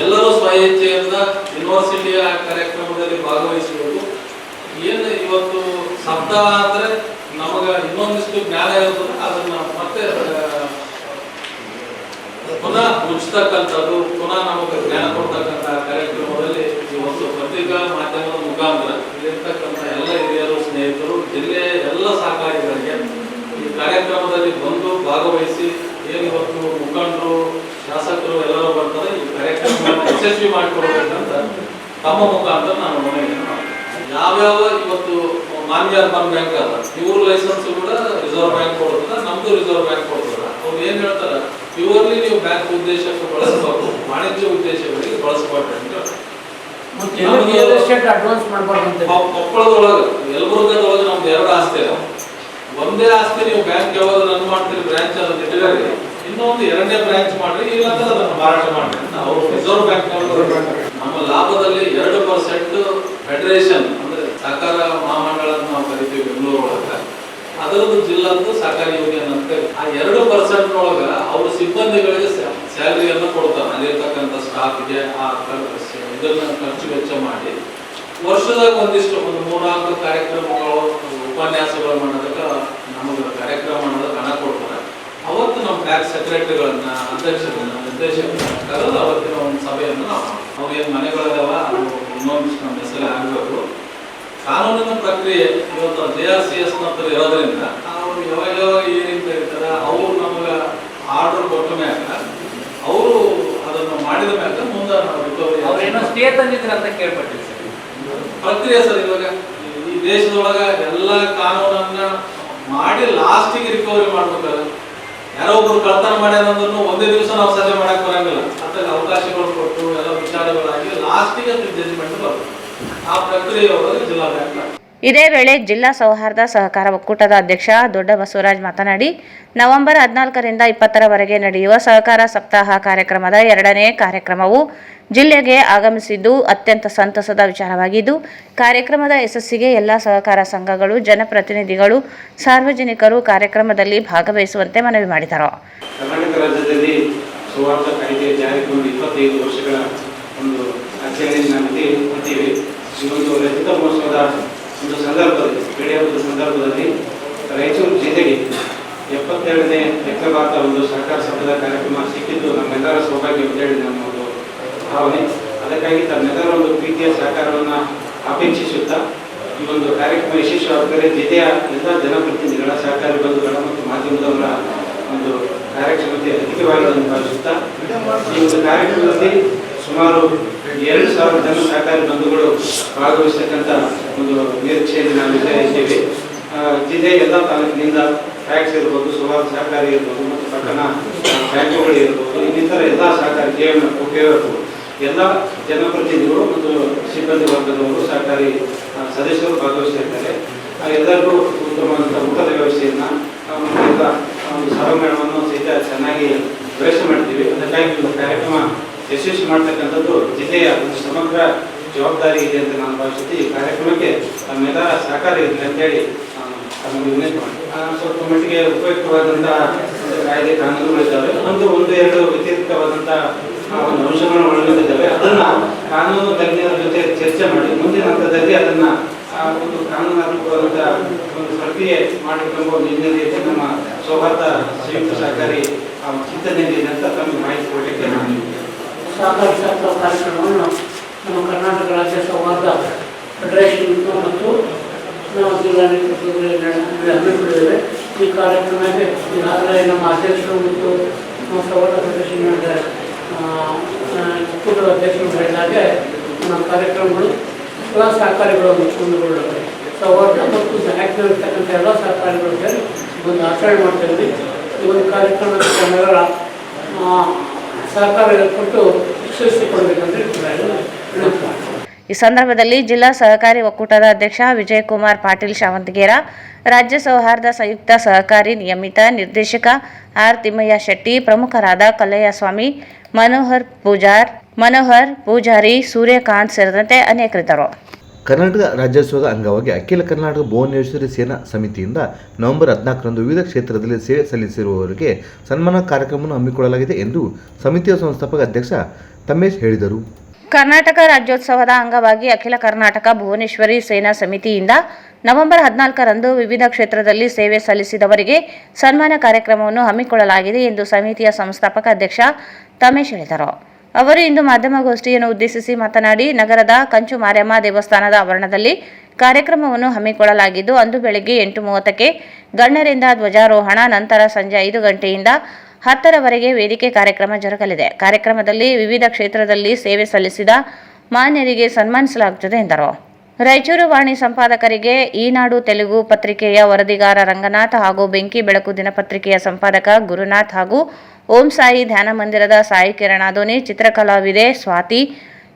D: ಎಲ್ಲರೂ ಸ್ವಇಚ್ಛೆಯಿಂದ ಯೂನಿವರ್ಸಿಟಿಯ ಕಾರ್ಯಕ್ರಮದಲ್ಲಿ ಭಾಗವಹಿಸಬೇಕು. ಏನು ಇವತ್ತು ಸಪ್ತಾಹ ಅಂದ್ರೆ ನಮಗ ಇನ್ನೊಂದಿಷ್ಟು ಜ್ಞಾನ ಇರ್ತದೆ, ಅದನ್ನ ಮತ್ತೆ ಪುನಃ ಮುಚ್ಚತಕ್ಕಂಥದ್ದು, ಪುನಃ ನಮಗೆ ಜ್ಞಾನ ಕೊಡ್ತಕ್ಕಂಥ ಕಾರ್ಯಕ್ರಮದಲ್ಲಿ ಈ ಒಂದು ಪತ್ರಿಕಾ ಮಾಧ್ಯಮದ ಮುಖಾಂತರ ಇಲ್ಲಿರ್ತಕ್ಕಂಥ ಎಲ್ಲ ಹಿರಿಯರು, ಸ್ನೇಹಿತರು, ಜಿಲ್ಲೆಯ ಎಲ್ಲ ಸಹಕಾರಿಗಳಿಗೆ ಈ ಕಾರ್ಯಕ್ರಮದಲ್ಲಿ ಬಂದು ಭಾಗವಹಿಸಿ ಏನು ಇವತ್ತು ಮುಖಂಡರು, ಶಾಸಕರು ಎಲ್ಲರೂ ಬರ್ತಾರೆ, ಈ ಕಾರ್ಯಕ್ರಮವನ್ನು ಯಶಸ್ವಿ ಮಾಡಿಕೊಡ್ಬೇಕಂತ ತಮ್ಮ ಮುಖಾಂತರ ನಾನು ಮನವಿಯನ್ನು ಮಾಡ್ತೀನಿ. ಯಾವ್ಯಾವ ಇವತ್ತು ಮಾನ್ಯ ಅರ್ಬನ್ ಬ್ಯಾಂಕ್ ಅದ, ಇವ್ರ ಲೈಸೆನ್ಸ್ ಕೂಡ ರಿಸರ್ವ್ ಬ್ಯಾಂಕ್ ಕೊಡ್ತದ, ನಮ್ದು ರಿಸರ್ವ್ ಬ್ಯಾಂಕ್ ಕೊಡ್ತದ. ಅವ್ರು ಏನ್ ಹೇಳ್ತಾರ, ಪ್ಯೂರ್ಲಿ ನೀವು ಬ್ಯಾಂಕ್ ಉದ್ದೇಶಕ್ಕೆ ಬಳಸಬಾರ್ದು, ವಾಣಿಜ್ಯ ಉದ್ದೇಶಗಳಿಗೆ ಬಳಸಬಾರ್ದು ಅಂತ ಹೇಳ್ತಾರೆ. ಕೊಪ್ಪಳದೊಳಗೆ ಯಲಬುರ್ಗದೊಳಗೆ ನಮ್ದು 2 ಆಸ್ತಿ ಅದ. ಒಂದೇ ಆಸ್ತಿ ನೀವು ಬ್ಯಾಂಕ್ ಯಾವಾಗ ರನ್ ಮಾಡ್ತೀರಿ, ಬ್ರಾಂಚ್ ಅದನ್ನ ಇಟ್ಟುಕೊಳ್ಳಿ, ಇನ್ನೊಂದು 2ನೇ ಬ್ರಾಂಚ್ ಮಾಡ್ರಿ, ಇಲ್ಲಾಂದ್ರೆ ಅದನ್ನು ಮಾರಾಟ ಮಾಡ್ರಿ ಅಂತ ಅವರು ರಿಸರ್ವ್ ಬ್ಯಾಂಕ್ ನಮ್ಮ ಲಾಭದಲ್ಲಿ 2% ಫೆಡರೇಷನ್ ಅಂದ್ರೆ ಸಹಕಾರ ಮಹಾಮಂಡಳ ನಾವು ಕರಿತೀವಿ ಬೆಂಗಳೂರು ಒಳಗ, ಅದರದ್ದು ಜಿಲ್ಲಾದ್ದು ಸಹಕಾರಿ ಯೂನಿಯನ್ ಅಂತ. ಆ 2% ಒಳಗ ಅವ್ರ ಸಿಬ್ಬಂದಿಗಳಿಗೆ ಸ್ಯಾಲರಿಯನ್ನು ಕೊಡ್ತಾರೆ. ಅಲ್ಲಿರ್ತಕ್ಕಂಥ ಸ್ಟಾಫ್ಗೆ ಆ ಇದನ್ನ ಖರ್ಚು ವೆಚ್ಚ ಮಾಡಿ ವರ್ಷದಾಗ ಒಂದಿಷ್ಟು ಒಂದು 3-4 ಕಾರ್ಯಕ್ರಮಗಳು, ಉಪನ್ಯಾಸಗಳು ಮಾಡೋದಕ್ಕೆ ನಮಗೆ ಕಾರ್ಯಕ್ರಮ ಮಾಡೋದಕ್ಕೆ ಹಣ ಕೊಡ್ತಾರೆ. ಅವತ್ತು ನಮ್ಮ ಬ್ಯಾಂಕ್ ಸೆಕ್ರೆಟರಿಗಳನ್ನ, ಅಧ್ಯಕ್ಷರನ್ನ, ನಿರ್ದೇಶಕರನ್ನ ಕರೆದು ಅವತ್ತಿನ ಒಂದು ಸಭೆಯನ್ನು ನಾವು ಏನು ಮನೆಗಳಿದಾವ ಅದು ಇನ್ನೊಂದಿಷ್ಟು ನಮ್ಮ ಹೆಸರೇ ಆಗಬೇಕು. ಕಾನೂನಿನ ಪ್ರಕ್ರಿಯೆ ಇವತ್ತು JRCS ನಂತರ ಇರೋದ್ರಿಂದ ಅವರು ಯಾವಾಗ ಏನಿಂತ ಇರ್ತಾರೆ, ಅವ್ರು ನಮಗೆ ಆರ್ಡರ್ ಕೊಟ್ಟ ಮ್ಯಾಗ ಅವರು ಅದನ್ನು ಮಾಡಿದ ಮ್ಯಾಗ ಮುಂದೆ ನಾವು
E: ಅವ್ರೇನೋ ಸ್ಟೇ ತಂದಿದ್ರು ಅಂತ ಕೇಳ್ಪಟ್ಟಿವಿ ಸರ್.
D: ಪ್ರಕ್ರಿಯೆ ಸರ್. ಇವಾಗ ಈ ದೇಶದೊಳಗ ಎಲ್ಲ ಕಾನೂನನ್ನ ಮಾಡಿ ಲಾಸ್ಟಿಗೆ ರಿಕವರಿ ಮಾಡ್ಬೇಕಲ್ಲ. ಯಾರೋ ಒಬ್ರು ಕಳ್ತನ ಮಾಡ್ಯಾರಂದ್ರೂ ಒಂದೇ ದಿವಸ ನಾವು ಸಜ್ಜೆ ಮಾಡಕ್ ಬರಂಗಿಲ್ಲ. ಅದ್ರಲ್ಲಿ ಅವಕಾಶಗಳು ಕೊಟ್ಟು ಎಲ್ಲ ವಿಚಾರಗಳಾಗಿ ಲಾಸ್ಟಿಗೆ ಜಡ್ಜ್ಮೆಂಟ್ ಬರ್ತದೆ. ಆ ಪ್ರಕ್ರಿಯೆ ಒಳಗೆ ಜಿಲ್ಲಾ ಬ್ಯಾಂಕ್.
B: ಇದೇ ವೇಳೆ ಜಿಲ್ಲಾ ಸೌಹಾರ್ದ ಸಹಕಾರ ಒಕ್ಕೂಟದ ಅಧ್ಯಕ್ಷ ದೊಡ್ಡ ಬಸವರಾಜ್ ಮಾತನಾಡಿ, ನವೆಂಬರ್ 14ರಿಂದ 20ರವರೆಗೆ ನಡೆಯುವ ಸಹಕಾರ ಸಪ್ತಾಹ ಕಾರ್ಯಕ್ರಮದ 2ನೇ ಕಾರ್ಯಕ್ರಮವು ಜಿಲ್ಲೆಗೆ ಆಗಮಿಸಿದ್ದು ಅತ್ಯಂತ ಸಂತಸದ ವಿಚಾರವಾಗಿದ್ದು, ಕಾರ್ಯಕ್ರಮದ ಯಶಸ್ಸಿಗೆ ಎಲ್ಲ ಸಹಕಾರ ಸಂಘಗಳು, ಜನಪ್ರತಿನಿಧಿಗಳು, ಸಾರ್ವಜನಿಕರು ಕಾರ್ಯಕ್ರಮದಲ್ಲಿ ಭಾಗವಹಿಸುವಂತೆ ಮನವಿ ಮಾಡಿದರು.
F: ಕರ್ನಾಟಕ ರಾಜ್ಯದಲ್ಲಿ ಸೌಹಾರ್ದ ಕಾಯ್ದೆ ಜಾರಿಗೊಂಡು 25 ವರ್ಷಗಳ ಒಂದು ಆಚರಣೆಯನ್ನು ಹೊಂದಿವೆ. ಈ ಒಂದು ರಜತ ಮಹೋತ್ಸವದ ಒಂದು ಸಂದರ್ಭದಲ್ಲಿ, ಕ್ರೀಡೆ ಹಬ್ಬದ ಸಂದರ್ಭದಲ್ಲಿ ರಾಯಚೂರು ಜಿಲ್ಲೆಗೆ 72ನೇ ಅಖಿಲ ಭಾರತ ಒಂದು ಸಹಕಾರ ಸಪ್ತಾಹದ ಕಾರ್ಯಕ್ರಮ ಸಿಕ್ಕಿದ್ದು ನಮ್ಮೆಲ್ಲರ ಸೌಭಾಗ್ಯ ಅಂತ ಹೇಳಿ ನಮ್ಮ ಒಂದು ಭಾವನೆ. ಅದಕ್ಕಾಗಿ ತಮ್ಮೆಲ್ಲರ ಒಂದು ಪ್ರೀತಿಯ ಸಹಕಾರವನ್ನು ಅಪೇಕ್ಷಿಸುತ್ತಾ ಈ ಒಂದು ಕಾರ್ಯಕ್ರಮ ಯಶಸ್ವಿಯಾದರೆ ಜಿಲ್ಲೆಯ ಎಲ್ಲ ಜನಪ್ರತಿನಿಧಿಗಳ, ಸಹಕಾರಿ ಬಂಧುಗಳ ಮತ್ತು ಮಾಧ್ಯಮದವರ ಒಂದು ಕಾರ್ಯಕ್ಷಮತೆ ಅಧಿಕವಾಗಿದೆ ಎಂದು ಭಾವಿಸುತ್ತಾ ಈ ಒಂದು ಕಾರ್ಯಕ್ರಮದಲ್ಲಿ ಸುಮಾರು 2,000 ಜನ ಸಹಕಾರಿ ಬಂಧುಗಳು ಭಾಗವಹಿಸತಕ್ಕಂಥ ಒಂದು ನಿರೀಕ್ಷೆಯಲ್ಲಿ ನಾವು ಇದ್ದೇವೆ. ಜಿಲ್ಲೆಯ ಎಲ್ಲ ತಾಲೂಕಿನಿಂದ ಟ್ಯಾಕ್ಸ್ ಇರ್ಬೋದು, ಸುಮಾರು ಸಹಕಾರಿ ಇರ್ಬೋದು ಮತ್ತು ಪಟ್ಟಣ ಬ್ಯಾಂಕುಗಳು ಇರ್ಬೋದು, ಇನ್ನಿತರ ಎಲ್ಲ ಸಹಕಾರಿ KMF ಎಲ್ಲ ಜನಪ್ರತಿನಿಧಿಗಳು ಮತ್ತು ಸಿಬ್ಬಂದಿ ವರ್ಗದವರು ಸಹಕಾರಿ ಸದಸ್ಯರು ಭಾಗವಹಿಸಿರ್ತಾರೆ. ಎಲ್ಲರಿಗೂ ಉತ್ತಮವಾದಂಥ ಊಟದ ವ್ಯವಸ್ಥೆಯನ್ನು ಒಂದು ಸಭಾಂಗಣವನ್ನು ಸಹಿತ ಚೆನ್ನಾಗಿ ವ್ಯವಸ್ಥೆ ಮಾಡ್ತೀವಿ. ಅದಕ್ಕಾಗಿ ಒಂದು ಕಾರ್ಯಕ್ರಮ ಯಶಸ್ವಿ ಮಾಡ್ತಕ್ಕಂಥದ್ದು ಜಿಲ್ಲೆಯ ಒಂದು ಸಮಗ್ರ ಜವಾಬ್ದಾರಿ ಇದೆ ಅಂತ ನಾನು ಭಾವಿಸುತ್ತೀನಿ. ಈ ಕಾರ್ಯಕ್ರಮಕ್ಕೆ ನಮ್ಮೆಲ್ಲರ ಸಹಕಾರ ಇರಲಿ ಅಂತೇಳಿ ತಮಗೆ ವಿನಂತಿ ಮಾಡಿ. ಸ್ವಲ್ಪ ಮಟ್ಟಿಗೆ ಉಪಯುಕ್ತವಾದಂಥ ಕಾಯ್ದೆ ಕಾನೂನುಗಳಿದ್ದಾವೆ, ಒಂದು ಎರಡು ವ್ಯತಿರಿಕ್ತವಾದಂಥ ಒಂದು ಅಂಶಗಳನ್ನು ಒಳಗೊಂಡಿದ್ದಾವೆ. ಅದನ್ನು ಕಾನೂನು ತಜ್ಞರ ಜೊತೆ ಚರ್ಚೆ ಮಾಡಿ ಮುಂದಿನ ಹಂತದಲ್ಲಿ ಅದನ್ನು ಒಂದು ಕಾನೂನಾತ್ಮಕವಾದಂಥ ಒಂದು ಪ್ರಕ್ರಿಯೆ ಮಾಡಿಕೊಂಡು ಒಂದು ಹಿನ್ನೆಲೆಯಲ್ಲಿ ನಮ್ಮ ಸೌಹಾರ್ದ ಸಂಯುಕ್ತ ಸಹಕಾರಿ ಚಿಂತನೆ ಇದೆ ಅಂತ ತಮಗೆ ಮಾಹಿತಿ ಕೊಡಲಿಕ್ಕೆ ನಾನು
G: ಸಹಕಾರಿ ಸಪ್ತಾಹ ಕಾರ್ಯಕ್ರಮವನ್ನು ನಮ್ಮ ಕರ್ನಾಟಕ ರಾಜ್ಯ ಸೌಹಾರ್ದ ಫೆಡರೇಷನ್ ಮತ್ತು ನಾವು ಜಿಲ್ಲಾ ನೇತೃತ್ವದಲ್ಲಿ ಹಮ್ಮಿಕೊಂಡಿದ್ದೇವೆ. ಈ ಕಾರ್ಯಕ್ರಮಕ್ಕೆ ಈಗಾಗಲೇ ನಮ್ಮ ಅಧ್ಯಕ್ಷರು ಮತ್ತು ನಮ್ಮ ಸೌಹಾರ್ದ ಫೆಡರೇಷನ್ ಒಕ್ಕೂಟದ ಅಧ್ಯಕ್ಷರು ಹೇಳಿದಾಗೆ ನಮ್ಮ ಕಾರ್ಯಕ್ರಮಗಳು ಎಲ್ಲ ಸಹಕಾರಿಗಳು ಮುಚ್ಚಿಕೊಂಡುಕೊಳ್ಳುತ್ತವೆ. ಸೌಹಾರ್ದ ಮತ್ತು ಆ್ಯಕ್ಟಿವ್ ಎಲ್ಲ ಸಹಕಾರಿಗಳು ಸೇರಿ ಒಂದು ಆಚರಣೆ ಮಾಡ್ತಾಯಿದ್ವಿ. ಈ ಒಂದು ಕಾರ್ಯಕ್ರಮಕ್ಕೆ ನಮ್ಮೆಲ್ಲರ ಸಹಕಾರ ಕೊಟ್ಟು ಯಶಸ್ವಿಗೊಳ್ಳಬೇಕಂತ
B: ಈ ಸಂದರ್ಭದಲ್ಲಿ ಜಿಲ್ಲಾ ಸಹಕಾರಿ ಒಕ್ಕೂಟದ ಅಧ್ಯಕ್ಷ ವಿಜಯಕುಮಾರ್ ಪಾಟೀಲ್ ಶಾವಂತಗೇರ, ರಾಜ್ಯ ಸೌಹಾರ್ದ ಸಂಯುಕ್ತ ಸಹಕಾರಿ ನಿಯಮಿತ ನಿರ್ದೇಶಕ ಆರ್ ತಿಮ್ಮಯ್ಯ ಶೆಟ್ಟಿ, ಪ್ರಮುಖರಾದ ಕಲ್ಲಯ್ಯ ಸ್ವಾಮಿ, ಮನೋಹರ್ ಪೂಜಾರಿ, ಸೂರ್ಯಕಾಂತ್ ಸೇರಿದಂತೆ ಅನೇಕರಿದ್ದರು.
C: ಕರ್ನಾಟಕ ರಾಜ್ಯೋತ್ಸವದ ಅಂಗವಾಗಿ ಅಖಿಲ ಕರ್ನಾಟಕ ಭುವನೇಶ್ವರಿ ಸೇನಾ ಸಮಿತಿಯಿಂದ ನವೆಂಬರ್ 14ರಂದು ವಿವಿಧ ಕ್ಷೇತ್ರದಲ್ಲಿ ಸೇವೆ ಸಲ್ಲಿಸಿರುವವರಿಗೆ ಸನ್ಮಾನ ಕಾರ್ಯಕ್ರಮವನ್ನು ಹಮ್ಮಿಕೊಳ್ಳಲಾಗಿದೆ ಎಂದು ಸಮಿತಿಯ ಸಂಸ್ಥಾಪಕ ಅಧ್ಯಕ್ಷ ತಮ್ಮೇಶ್ ಹೇಳಿದರು.
B: ಕರ್ನಾಟಕ ರಾಜ್ಯೋತ್ಸವದ ಅಂಗವಾಗಿ ಅಖಿಲ ಕರ್ನಾಟಕ ಭುವನೇಶ್ವರಿ ಸೇನಾ ಸಮಿತಿಯಿಂದ ನವೆಂಬರ್ 14ರಂದು ವಿವಿಧ ಕ್ಷೇತ್ರದಲ್ಲಿ ಸೇವೆ ಸಲ್ಲಿಸಿದವರಿಗೆ ಸನ್ಮಾನ ಕಾರ್ಯಕ್ರಮವನ್ನು ಹಮ್ಮಿಕೊಳ್ಳಲಾಗಿದೆ ಎಂದು ಸಮಿತಿಯ ಸಂಸ್ಥಾಪಕ ಅಧ್ಯಕ್ಷ ತಮೇಶ್ ಹೇಳಿದರು. ಅವರು ಇಂದು ಮಾಧ್ಯಮಗೋಷ್ಠಿಯನ್ನು ಉದ್ದೇಶಿಸಿ ಮಾತನಾಡಿ, ನಗರದ ಕಂಚು ಮಾರಮ್ಮ ದೇವಸ್ಥಾನದ ಆವರಣದಲ್ಲಿ ಕಾರ್ಯಕ್ರಮವನ್ನು ಹಮ್ಮಿಕೊಳ್ಳಲಾಗಿದ್ದು, ಅಂದು ಬೆಳಗ್ಗೆ 8:30ಕ್ಕೆ ಗಣ್ಯರಿಂದ ಧ್ವಜಾರೋಹಣ, ನಂತರ ಸಂಜೆ 5 ಗಂಟೆಯಿಂದ 10ರವರೆಗೆ ವೇದಿಕೆ ಕಾರ್ಯಕ್ರಮ ಜರುಗಲಿದೆ. ಕಾರ್ಯಕ್ರಮದಲ್ಲಿ ವಿವಿಧ ಕ್ಷೇತ್ರದಲ್ಲಿ ಸೇವೆ ಸಲ್ಲಿಸಿದ ಮಾನ್ಯರಿಗೆ ಸನ್ಮಾನಿಸಲಾಗುತ್ತದೆ ಎಂದರು. ರಾಯಚೂರು ವಾಣಿ ಸಂಪಾದಕರಿಗೆ ಈನಾಡು ತೆಲುಗು ಪತ್ರಿಕೆಯ ವರದಿಗಾರ ರಂಗನಾಥ್ ಹಾಗೂ ಬೆಂಕಿ ಬೆಳಕು ದಿನಪತ್ರಿಕೆಯ ಸಂಪಾದಕ ಗುರುನಾಥ್ ಹಾಗೂ ಓಂ ಸಾಯಿ ಧ್ಯಾನ ಮಂದಿರದ ಸಾಯಿ ಕಿರಣಾದೋನಿ, ಚಿತ್ರಕಲಾವಿದೆ ಸ್ವಾತಿ,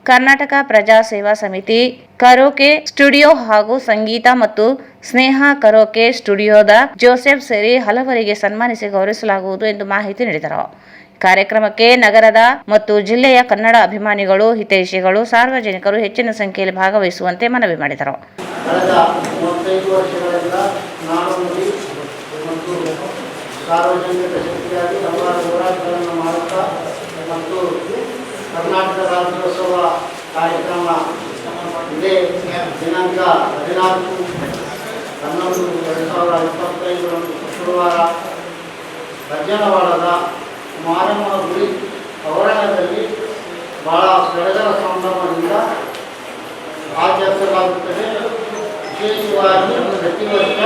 B: ಕರ್ನಾಟಕ ಪ್ರಜಾ ಸೇವಾ ಸಮಿತಿ ಕರೋಕೆ ಸ್ಟುಡಿಯೋ ಹಾಗೂ ಸಂಗೀತ ಮತ್ತು ಸ್ನೇಹ ಕರೋಕೆ ಸ್ಟುಡಿಯೋದ ಜೋಸೆಫ್ ಸೇರಿ ಹಲವರಿಗೆ ಸನ್ಮಾನಿಸಿ ಗೌರವಿಸಲಾಗುವುದು ಎಂದು ಮಾಹಿತಿ ನೀಡಿದರು. ಕಾರ್ಯಕ್ರಮಕ್ಕೆ ನಗರದ ಮತ್ತು ಜಿಲ್ಲೆಯ ಕನ್ನಡ ಅಭಿಮಾನಿಗಳು, ಹಿತೈಷಿಗಳು, ಸಾರ್ವಜನಿಕರು ಹೆಚ್ಚಿನ ಸಂಖ್ಯೆಯಲ್ಲಿ ಭಾಗವಹಿಸುವಂತೆ ಮನವಿ ಮಾಡಿದರು.
G: ಕಳೆದ 35 ವರ್ಷಗಳಿಂದ ನಾಡುನುಡಿ ಮತ್ತು ಸಾರ್ವಜನಿಕ ಶಕ್ತಿಯಾಗಿ ಹಲವಾರು ಹೋರಾಟಗಳನ್ನು ಮಾಡುತ್ತಾ ಮತ್ತು ಕರ್ನಾಟಕ ರಾಜ್ಯೋತ್ಸವ ಕಾರ್ಯಕ್ರಮ ಇದೇ ದಿನಾಂಕ 14/11/2025 ಶುಕ್ರವಾರ ರಜ್ಜನವಾಡದ ಮಾರಮ್ಮ ಗುಡಿ ಆವರಣದಲ್ಲಿ ಬಹಳ ಸಡಗರ ಸಂಭ್ರಮದಿಂದ ಆಚರಿಸಲಾಗುತ್ತದೆ. ವಿಶೇಷವಾಗಿ ಪ್ರತಿ ವರ್ಷ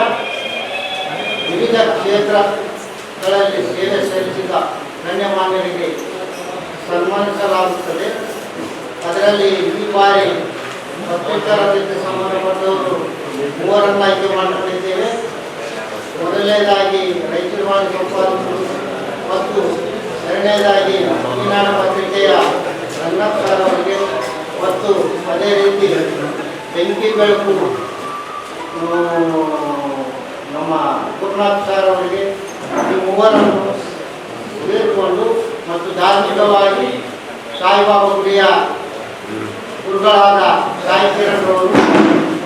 G: ವಿವಿಧ ಕ್ಷೇತ್ರಗಳಲ್ಲಿ ಸೇವೆ ಸಲ್ಲಿಸಿದ ಗಣ್ಯಮಾನ್ಯರಿಗೆ ಸನ್ಮಾನಿಸಲಾಗುತ್ತದೆ. ಅದರಲ್ಲಿ ಈ ಬಾರಿ ಪತ್ರಿಕಾರಂಗಕ್ಕೆ ಸಂಬಂಧಪಟ್ಟವರು 3 ಆಯ್ಕೆ ಮಾಡಿಕೊಂಡಿದ್ದೇವೆ. ಮೊದಲನೇದಾಗಿ ರಾಯಚೂರು ವಾಣಿ ಸಂಪಾದಕರು ಮತ್ತು ಎರಡನೇದಾಗಿ ಈನಾಡು ಪತ್ರಿಕೆಯ ರಂಗನಾಥ್ ಸರ್ ಅವರಿಗೆ ಮತ್ತು ಅದೇ ರೀತಿ ಬೆಂಕಿ ಬೆಳಕು ನಮ್ಮ ಗುರುನಾಥ್ ಸರ್ ಅವರಿಗೆ ಈ ಮೂವರನ್ನು ಸೇರಿಕೊಂಡು ಮತ್ತು ಧಾರ್ಮಿಕವಾಗಿ ಸಾಯಿಬಾಬಾ ಗುಡಿಯ ಗುರುಗಳಾದ ಸಾಯಿ ಕಿರಣ್ ಅವರು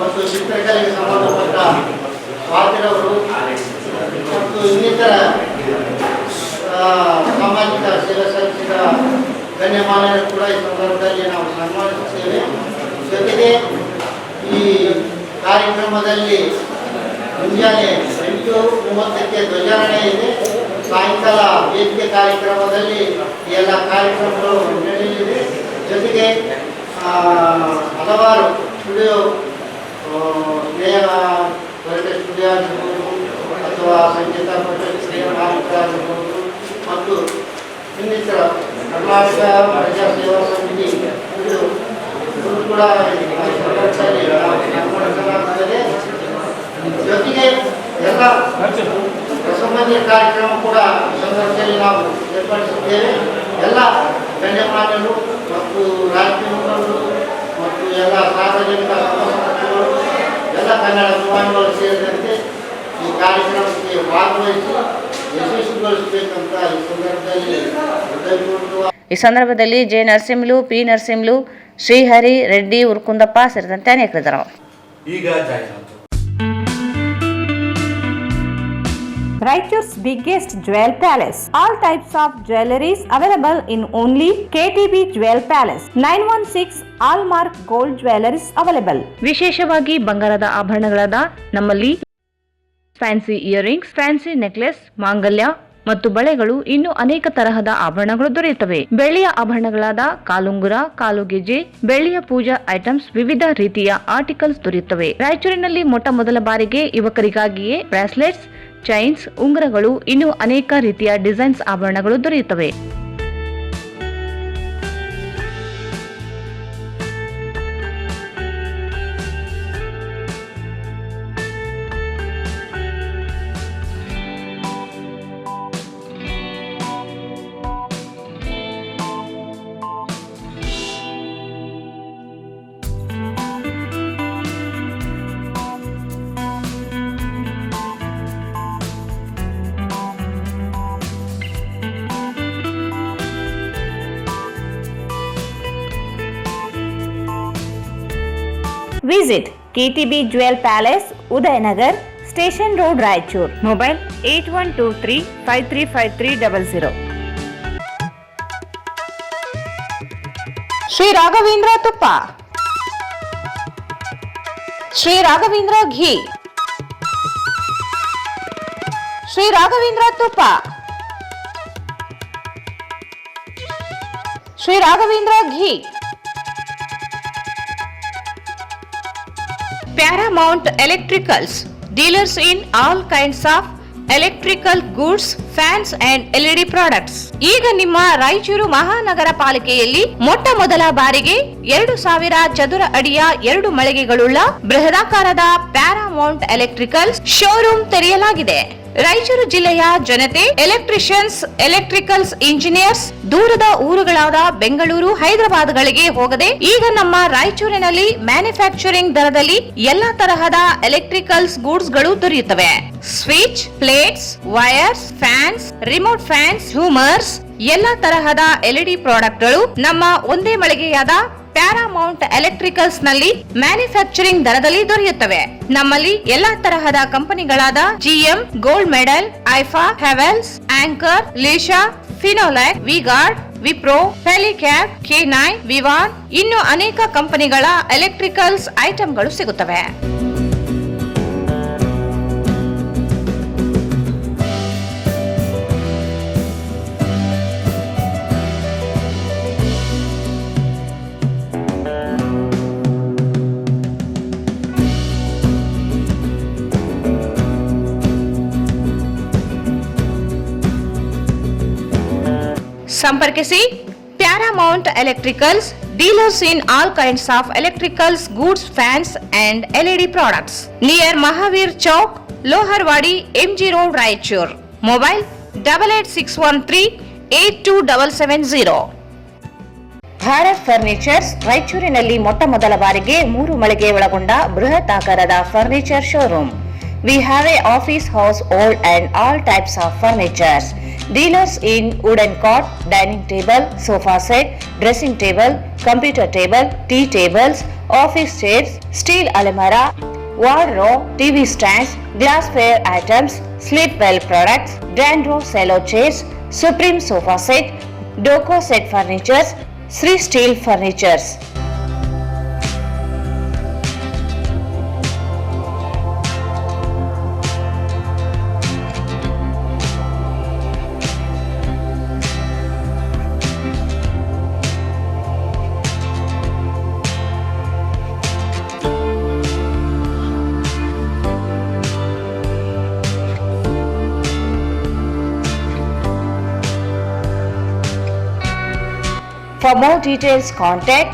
G: ಮತ್ತು ಚಿತ್ರಕಲೆಗೆ ಸಂಬಂಧಪಟ್ಟ ಸ್ವಾತಿರವರು ಮತ್ತು ಇನ್ನಿತರ ಸಾಮಾಜಿಕ ಸೇವೆ ಸಲ್ಲಿಸಿದ ಗಣ್ಯಮಾನ್ಯರು ಕೂಡ ಈ ಸಂದರ್ಭದಲ್ಲಿ ನಾವು ಸನ್ಮಾನಿಸುತ್ತೇವೆ. ಜೊತೆಗೆ ಈ ಕಾರ್ಯಕ್ರಮದಲ್ಲಿ ಮುಂಜಾನೆ 8:30ಕ್ಕೆ ಧ್ವಜಾರೋಹಣ ಇದೆ. ಸಾಯಂಕಾಲ ವೇದಿಕೆ ಕಾರ್ಯಕ್ರಮದಲ್ಲಿ ಎಲ್ಲ ಕಾರ್ಯಕ್ರಮಗಳು ನಡೆಯಲಿದೆ. ಜೊತೆಗೆ ಹಲವಾರು ಸ್ಟುಡಿಯೋ ಸ್ಟುಡಿಯೋ ಆಗಿರ್ಬೋದು ಅಥವಾ ಸಂಗೀತ ಸ್ಟುಡಿಯೋ ಆಗಿರ್ಬೋದು ಮತ್ತು ಇನ್ನಿತರ ಕರ್ನಾಟಕ ಪ್ರಜಾ ಸೇವಾ ಸಮಿತಿ ಇದು ಕೂಡ ನಡೆಸಲಾಗುತ್ತದೆ. ಜೊತೆಗೆ
H: ಎಲ್ಲ ರಸಮಂಜರಿ ಕಾರ್ಯಕ್ರಮ ಕೂಡ ಈ ಸಂದರ್ಭದಲ್ಲಿ ನಾವು ಏರ್ಪಡಿಸಿದ್ದೇವೆ. ಎಲ್ಲ ಗಣ್ಯಮಾನ್ಯರು ಮತ್ತು ರಾಜಕೀಯ ಮುಖಂಡರು ಮತ್ತು ಎಲ್ಲ ಸಾರ್ವಜನಿಕ ಸಂಪರ್ಕಗಳು ಎಲ್ಲ ಕನ್ನಡ ಅಭಿಮಾನಿಗಳು ಸೇರಿದಂತೆ ಈ ಕಾರ್ಯಕ್ರಮಕ್ಕೆ ಭಾಗವಹಿಸಿ ಯಶಸ್ವಿಗೊಳಿಸಬೇಕಂತ ಈ ಸಂದರ್ಭದಲ್ಲಿ ಹೃದಯಪೂರ್ವಕ.
B: ಈ ಸಂದರ್ಭದಲ್ಲಿ ಜೆ ನರಸಿಂಹಲು, ಪಿ ನರಸಿಂಹಲು, ಶ್ರೀಹರಿ ರೆಡ್ಡಿ, ಉರ್ಕುಂದಪ್ಪ ಸೇರಿದಂತೆ ಅನೇಕರಿದ್ದರು.
A: ಈಗ ಜಾಹೀರಾತು.
I: Raichur's biggest jewel palace. All types of jewelries available in only KTB Jewel Palace. 916 Allmark Gold Jewelries available.
B: ವಿಶೇಷವಾಗಿ ಬಂಗಾರದ ಆಭರಣಗಳಾದ ನಮ್ಮಲ್ಲಿ ಫ್ಯಾನ್ಸಿ ಇಯರಿಂಗ್ಸ್, ಫ್ಯಾನ್ಸಿ ನೆಕ್ಲೆಸ್, ಮಾಂಗಲ್ಯ ಮತ್ತು ಬಳೆಗಳು ಇನ್ನೂ ಅನೇಕ ತರಹದ ಆಭರಣಗಳು ದೊರೆಯುತ್ತವೆ. ಬೆಳ್ಳಿಯ ಆಭರಣಗಳಾದ ಕಾಲುಂಗುರ, ಕಾಲುಗೆಜೆ, ಬೆಳ್ಳಿಯ ಪೂಜಾ ಐಟಮ್ಸ್, ವಿವಿಧ ರೀತಿಯ ಆರ್ಟಿಕಲ್ಸ್ ದೊರೆಯುತ್ತವೆ. ರಾಯಚೂರಿನಲ್ಲಿ ಮೊಟ್ಟ ಮೊದಲ ಬಾರಿಗೆ ಯುವಕರಿಗಾಗಿಯೇ ಬ್ರಾಸ್ಲೆಟ್ಸ್, ಚೈನ್ಸ್, ಉಂಗುರಗಳು, ಇನ್ನೂ ಅನೇಕ ರೀತಿಯ ಡಿಸೈನ್ಸ್ ಆಭರಣಗಳು ದೊರೆಯುತ್ತವೆ.
I: Visit KTB Jewel Palace, Udayanagar, Station Road, Raichur. Mobile 8123535300.
B: Shri Raghavendra ತುಪ್ಪ, ಶ್ರೀ ರಾಘವೇಂದ್ರ ಘೀ, ಶ್ರೀ ರಾಘವೇಂದ್ರ ತುಪ್ಪ, ಶ್ರೀ ರಾಘವೇಂದ್ರ ಘೀ. Paramount Electricals, dealers in all kinds of electrical goods, fans and LED products. ಈಗ ನಿಮ್ಮ ರಾಯಚೂರು ಮಹಾನಗರ ಪಾಲಿಕೆಯಲ್ಲಿ ಮೊಟ್ಟ ಮೊದಲ ಬಾರಿಗೆ 2000 ಚದುರ ಅಡಿಯ 2 ಮಳಿಗೆಗಳುಳ್ಳ ಬೃಹದಾಕಾರದ ಪ್ಯಾರಾಮೌಂಟ್ ಎಲೆಕ್ಟ್ರಿಕಲ್ಸ್ ಶೋರೂಮ್ ತೆರೆಯಲಾಗಿದೆ. ರಾಯಚೂರು ಜಿಲ್ಲೆಯ ಜನತೆ, ಎಲೆಕ್ಟ್ರಿಷಿಯನ್ಸ್, ಎಲೆಕ್ಟ್ರಿಕಲ್ಸ್ ಇಂಜಿನಿಯರ್ಸ್ ದೂರದ ಊರುಗಳಾದ ಬೆಂಗಳೂರು, ಹೈದರಾಬಾದ್ಗಳಿಗೆ ಹೋಗದೆ ಈಗ ನಮ್ಮ ರಾಯಚೂರಿನಲ್ಲಿ ಮ್ಯಾನುಫ್ಯಾಕ್ಚರಿಂಗ್ ದರದಲ್ಲಿ ಎಲ್ಲಾ ತರಹದ ಎಲೆಕ್ಟ್ರಿಕಲ್ಸ್ ಗೂಡ್ಸ್ ಗಳು ದೊರೆಯುತ್ತವೆ. Switch, plates, wires, fans, remote fans, ಹ್ಯೂಮರ್ಸ್, ಎಲ್ಲಾ ತರಹದ LED ಪ್ರಾಡಕ್ಟ್ ಗಳು ನಮ್ಮ ಒಂದೇ ಮಳಿಗೆಯಾದ ಪ್ಯಾರಾಮೌಂಟ್ ಎಲೆಕ್ಟ್ರಿಕಲ್ಸ್ ನಲ್ಲಿ ಮ್ಯಾನುಫ್ಯಾಕ್ಚರಿಂಗ್ ದರದಲ್ಲಿ ದೊರೆಯುತ್ತವೆ. ನಮ್ಮಲ್ಲಿ ಎಲ್ಲಾ ತರಹದ ಕಂಪನಿಗಳಾದ GM, ಗೋಲ್ಡ್ ಮೆಡಲ್, ಐಫಾ, ಹೆವೆಲ್ಸ್, ಆಂಕರ್, ಲೀಶಾ, ಫಿನೋಲ್ಯಾಕ್, ವಿಗಾರ್ಡ್, ವಿಪ್ರೋ, ಫೆಲಿಕ್ಯಾಪ್, K9, ವಿವಾನ್, ಇನ್ನು ಅನೇಕ ಕಂಪನಿಗಳ ಎಲೆಕ್ಟ್ರಿಕಲ್ಸ್ ಐಟಂಗಳು ಸಿಗುತ್ತವೆ. ಸಂಪರ್ಕಿಸಿ Paramount electricals, dealers in all kinds of electricals goods, fans and LED products, near Mahavir Chowk, Loharwadi, MG road, Raichur. Mobile 8861382770. Bharat furnitures ರಾಯಚೂರಿನಲ್ಲಿ ಮೊಟ್ಟ ಮೊದಲ ಬಾರಿಗೆ 3 ಮಳಿಗೆ ಒಳಗೊಂಡ ಬೃಹತ್ ಆಕಾರದ furniture showroom. We have a office house, old and all types of furnitures. Dealers in wooden cot, dining table, sofa set, dressing table, computer table, tea tables, office chairs, steel almirah, wardrobe, TV stands, glassware items, sleepwell products, Dandro cello chairs, Supreme sofa set, Doco set furnitures, Sri Steel furnitures. For more details, contact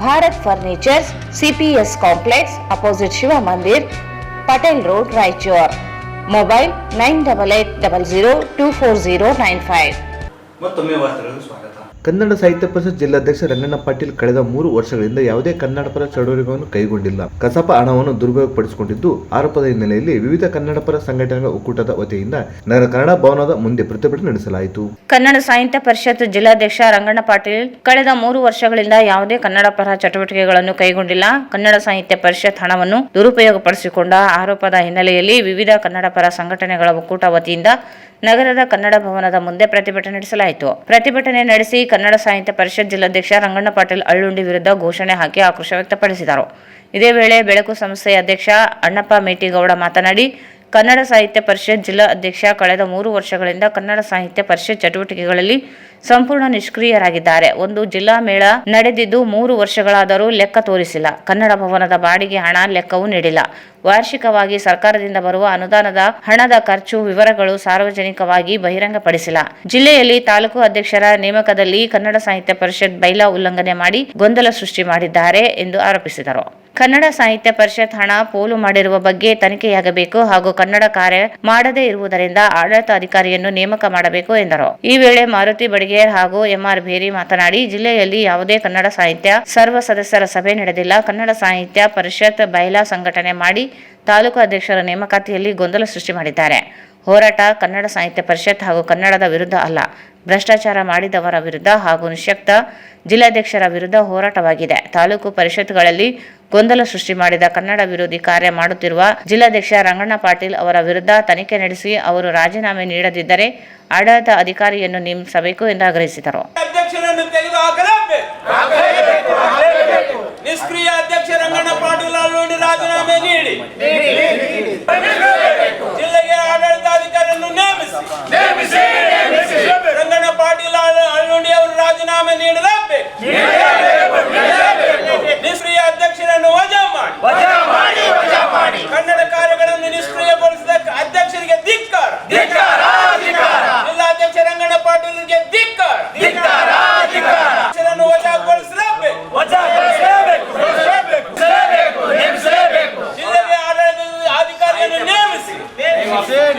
B: Bharat Furnitures, CPS Complex, opposite Shiva Mandir, Patel Road, Raichur. Mobile 9880024095.
A: ಮತ್ತೊಮ್ಮೆ ವಾರ್ತೆಗಳಿಗೆ ಸ್ವಾಗತ.
C: ಕನ್ನಡ ಸಾಹಿತ್ಯ ಪರಿಷತ್ ಜಿಲ್ಲಾಧ್ಯಕ್ಷ ರಂಗಣ್ಣ ಪಾಟೀಲ್ ಕಳೆದ 3 ವರ್ಷಗಳಿಂದ ಯಾವುದೇ ಕನ್ನಡ ಪರ ಚಳವಳಿಗಳನ್ನು ಕೈಗೊಂಡಿಲ್ಲ, ಕಸಾಪ ಹಣವನ್ನು ದುರುಪಯೋಗಪಡಿಸಿಕೊಂಡಿದ್ದು ಆರೋಪದ ಹಿನ್ನೆಲೆಯಲ್ಲಿ ವಿವಿಧ ಕನ್ನಡ ಪರ ಸಂಘಟನೆಗಳ ಒಕ್ಕೂಟದ ವತಿಯಿಂದ ನಗರ ಕನ್ನಡ ಭವನದ ಮುಂದೆ ಪ್ರತಿಭಟನೆ ನಡೆಸಲಾಯಿತು.
B: ಕನ್ನಡ ಸಾಹಿತ್ಯ ಪರಿಷತ್ ಜಿಲ್ಲಾಧ್ಯಕ್ಷ ರಂಗಣ್ಣ ಪಾಟೀಲ್ ಕಳೆದ 3 ವರ್ಷಗಳಿಂದ ಯಾವುದೇ ಕನ್ನಡ ಪರ ಚಟುವಟಿಕೆಗಳನ್ನು ಕೈಗೊಂಡಿಲ್ಲ, ಕನ್ನಡ ಸಾಹಿತ್ಯ ಪರಿಷತ್ ಹಣವನ್ನು ದುರುಪಯೋಗಪಡಿಸಿಕೊಂಡ ಆರೋಪದ ಹಿನ್ನೆಲೆಯಲ್ಲಿ ವಿವಿಧ ಕನ್ನಡ ಪರ ಸಂಘಟನೆಗಳ ಒಕ್ಕೂಟ ವತಿಯಿಂದ ನಗರದ ಕನ್ನಡ ಭವನದ ಮುಂದೆ ಪ್ರತಿಭಟನೆ ನಡೆಸಲಾಯಿತು. ಪ್ರತಿಭಟನೆ ನಡೆಸಿ ಕನ್ನಡ ಸಾಹಿತ್ಯ ಪರಿಷತ್ ಜಿಲ್ಲಾಧ್ಯಕ್ಷ ರಂಗಣ್ಣ ಪಾಟೀಲ್ ಅಳ್ಳುಂಡಿ ವಿರುದ್ಧ ಘೋಷಣೆ ಹಾಕಿ ಆಕ್ರೋಶ ವ್ಯಕ್ತಪಡಿಸಿದರು. ಇದೇ ವೇಳೆ ಬೆಳಕು ಸಂಸ್ಥೆಯ ಅಧ್ಯಕ್ಷ ಅಣ್ಣಪ್ಪ ಮೇಟಿಗೌಡ ಮಾತನಾಡಿ, ಕನ್ನಡ ಸಾಹಿತ್ಯ ಪರಿಷತ್ ಜಿಲ್ಲಾ ಅಧ್ಯಕ್ಷ ಕಳೆದ 3 ವರ್ಷಗಳಿಂದ ಕನ್ನಡ ಸಾಹಿತ್ಯ ಪರಿಷತ್ ಚಟುವಟಿಕೆಗಳಲ್ಲಿ ಸಂಪೂರ್ಣ ನಿಷ್ಕ್ರಿಯರಾಗಿದ್ದಾರೆ. ಒಂದು ಜಿಲ್ಲಾ ಮೇಳ ನಡೆದಿದ್ದು 3 ವರ್ಷಗಳಾದರೂ ಲೆಕ್ಕ ತೋರಿಸಿಲ್ಲ. ಕನ್ನಡ ಭವನದ ಬಾಡಿಗೆ ಹಣ ಲೆಕ್ಕವೂ ನೀಡಿಲ್ಲ. ವಾರ್ಷಿಕವಾಗಿ ಸರ್ಕಾರದಿಂದ ಬರುವ ಅನುದಾನದ ಹಣದ ಖರ್ಚು ವಿವರಗಳು ಸಾರ್ವಜನಿಕವಾಗಿ ಬಹಿರಂಗಪಡಿಸಿಲ್ಲ. ಜಿಲ್ಲೆಯಲ್ಲಿ ತಾಲೂಕು ಅಧ್ಯಕ್ಷರ ನೇಮಕದಲ್ಲಿ ಕನ್ನಡ ಸಾಹಿತ್ಯ ಪರಿಷತ್ ಬೈಲಾ ಉಲ್ಲಂಘನೆ ಮಾಡಿ ಗೊಂದಲ ಸೃಷ್ಟಿ ಮಾಡಿದ್ದಾರೆ ಎಂದು ಆರೋಪಿಸಿದರು. ಕನ್ನಡ ಸಾಹಿತ್ಯ ಪರಿಷತ್ ಹಣ ಪೋಲು ಮಾಡಿರುವ ಬಗ್ಗೆ ತನಿಖೆಯಾಗಬೇಕು ಹಾಗೂ ಕನ್ನಡ ಕಾರ್ಯ ಮಾಡದೇ ಇರುವುದರಿಂದ ಆಡಳಿತ ಅಧಿಕಾರಿಯನ್ನು ನೇಮಕ ಮಾಡಬೇಕು ಎಂದರು. ಈ ವೇಳೆ ಮಾರುತಿ ಬಡಿಗೇರ್ ಹಾಗೂ ಎಂಆರ್ ಬೇರಿ ಮಾತನಾಡಿ, ಜಿಲ್ಲೆಯಲ್ಲಿ ಯಾವುದೇ ಕನ್ನಡ ಸಾಹಿತ್ಯ ಸರ್ವ ಸದಸ್ಯರ ಸಭೆ ನಡೆದಿಲ್ಲ. ಕನ್ನಡ ಸಾಹಿತ್ಯ ಪರಿಷತ್ ಬೈಲಾ ಸಂಘಟನೆ ಮಾಡಿ ತಾಲೂಕು ಅಧ್ಯಕ್ಷರ ನೇಮಕಾತಿಯಲ್ಲಿ ಗೊಂದಲ ಸೃಷ್ಟಿ ಮಾಡಿದ್ದಾರೆ. ಹೋರಾಟ ಕನ್ನಡ ಸಾಹಿತ್ಯ ಪರಿಷತ್ ಹಾಗೂ ಕನ್ನಡದ ವಿರುದ್ಧ ಅಲ್ಲ, ಭ್ರಷ್ಟಾಚಾರ ಮಾಡಿದವರ ವಿರುದ್ಧ ಹಾಗೂ ನಿಶ್ಯಕ್ತ ಜಿಲ್ಲಾಧ್ಯಕ್ಷರ ವಿರುದ್ಧ ಹೋರಾಟವಾಗಿದೆ. ತಾಲೂಕು ಪರಿಷತ್ಗಳಲ್ಲಿ ಗೊಂದಲ ಸೃಷ್ಟಿ ಮಾಡಿದ ಕನ್ನಡ ವಿರೋಧಿ ಕಾರ್ಯ ಮಾಡುತ್ತಿರುವ ಜಿಲ್ಲಾಧ್ಯಕ್ಷ ರಂಗಣ್ಣ ಪಾಟೀಲ್ ಅವರ ವಿರುದ್ಧ ತನಿಖೆ ನಡೆಸಿ ಅವರು ರಾಜೀನಾಮೆ ನೀಡದಿದ್ದರೆ ಆಡಳಿತ ಅಧಿಕಾರಿಯನ್ನು ನೇಮಿಸಬೇಕು ಎಂದು ಆಗ್ರಹಿಸಿದರು.
J: ಅಧ್ಯಕ್ಷರನ್ನು ನಿಷ್ಕ್ರಿಯ ಅಧ್ಯಕ್ಷ ರಂಗಣ್ಣ ಪಾಟೀಲ್ ಅಳ್ಳುಂಡಿ ರಾಜೀನಾಮೆ ನೀಡಿ ಜಿಲ್ಲೆಗೆ ಆಡಳಿತಾಧಿಕಾರಿಯನ್ನು ನೇಮಿಸಿ ರಂಗಣ್ಣ ಪಾಟೀಲ್ ಅಳ್ಳುಂಡಿ ಅವರು ರಾಜೀನಾಮೆ ನೀಡಲೇಬೇಕು. ನಿಷ್ಕ್ರಿಯ ಅಧ್ಯಕ್ಷರನ್ನು ವಜಾ ಮಾಡಿ ಕನ್ನಡ ಕಾರ್ಯಗಳನ್ನು ನಿಷ್ಕ್ರಿಯಗೊಳಿಸಿದ ಅಧ್ಯಕ್ಷರಿಗೆ ಧಿಕ್ಕಾರ. ಜಿಲ್ಲಾಧ್ಯಕ್ಷ ರಂಗಣ್ಣ ಪಾಟೀಲ್ಗೆ ಧಿಕ್ಕಾರ. ವಜಾಗೊಳಿಸಲೇಬೇಕು. ಜಿಲ್ಲೆಗೆ ಆಡಳಿತ ಅಧಿಕಾರಿಯನ್ನು ನೇಮಿಸಿ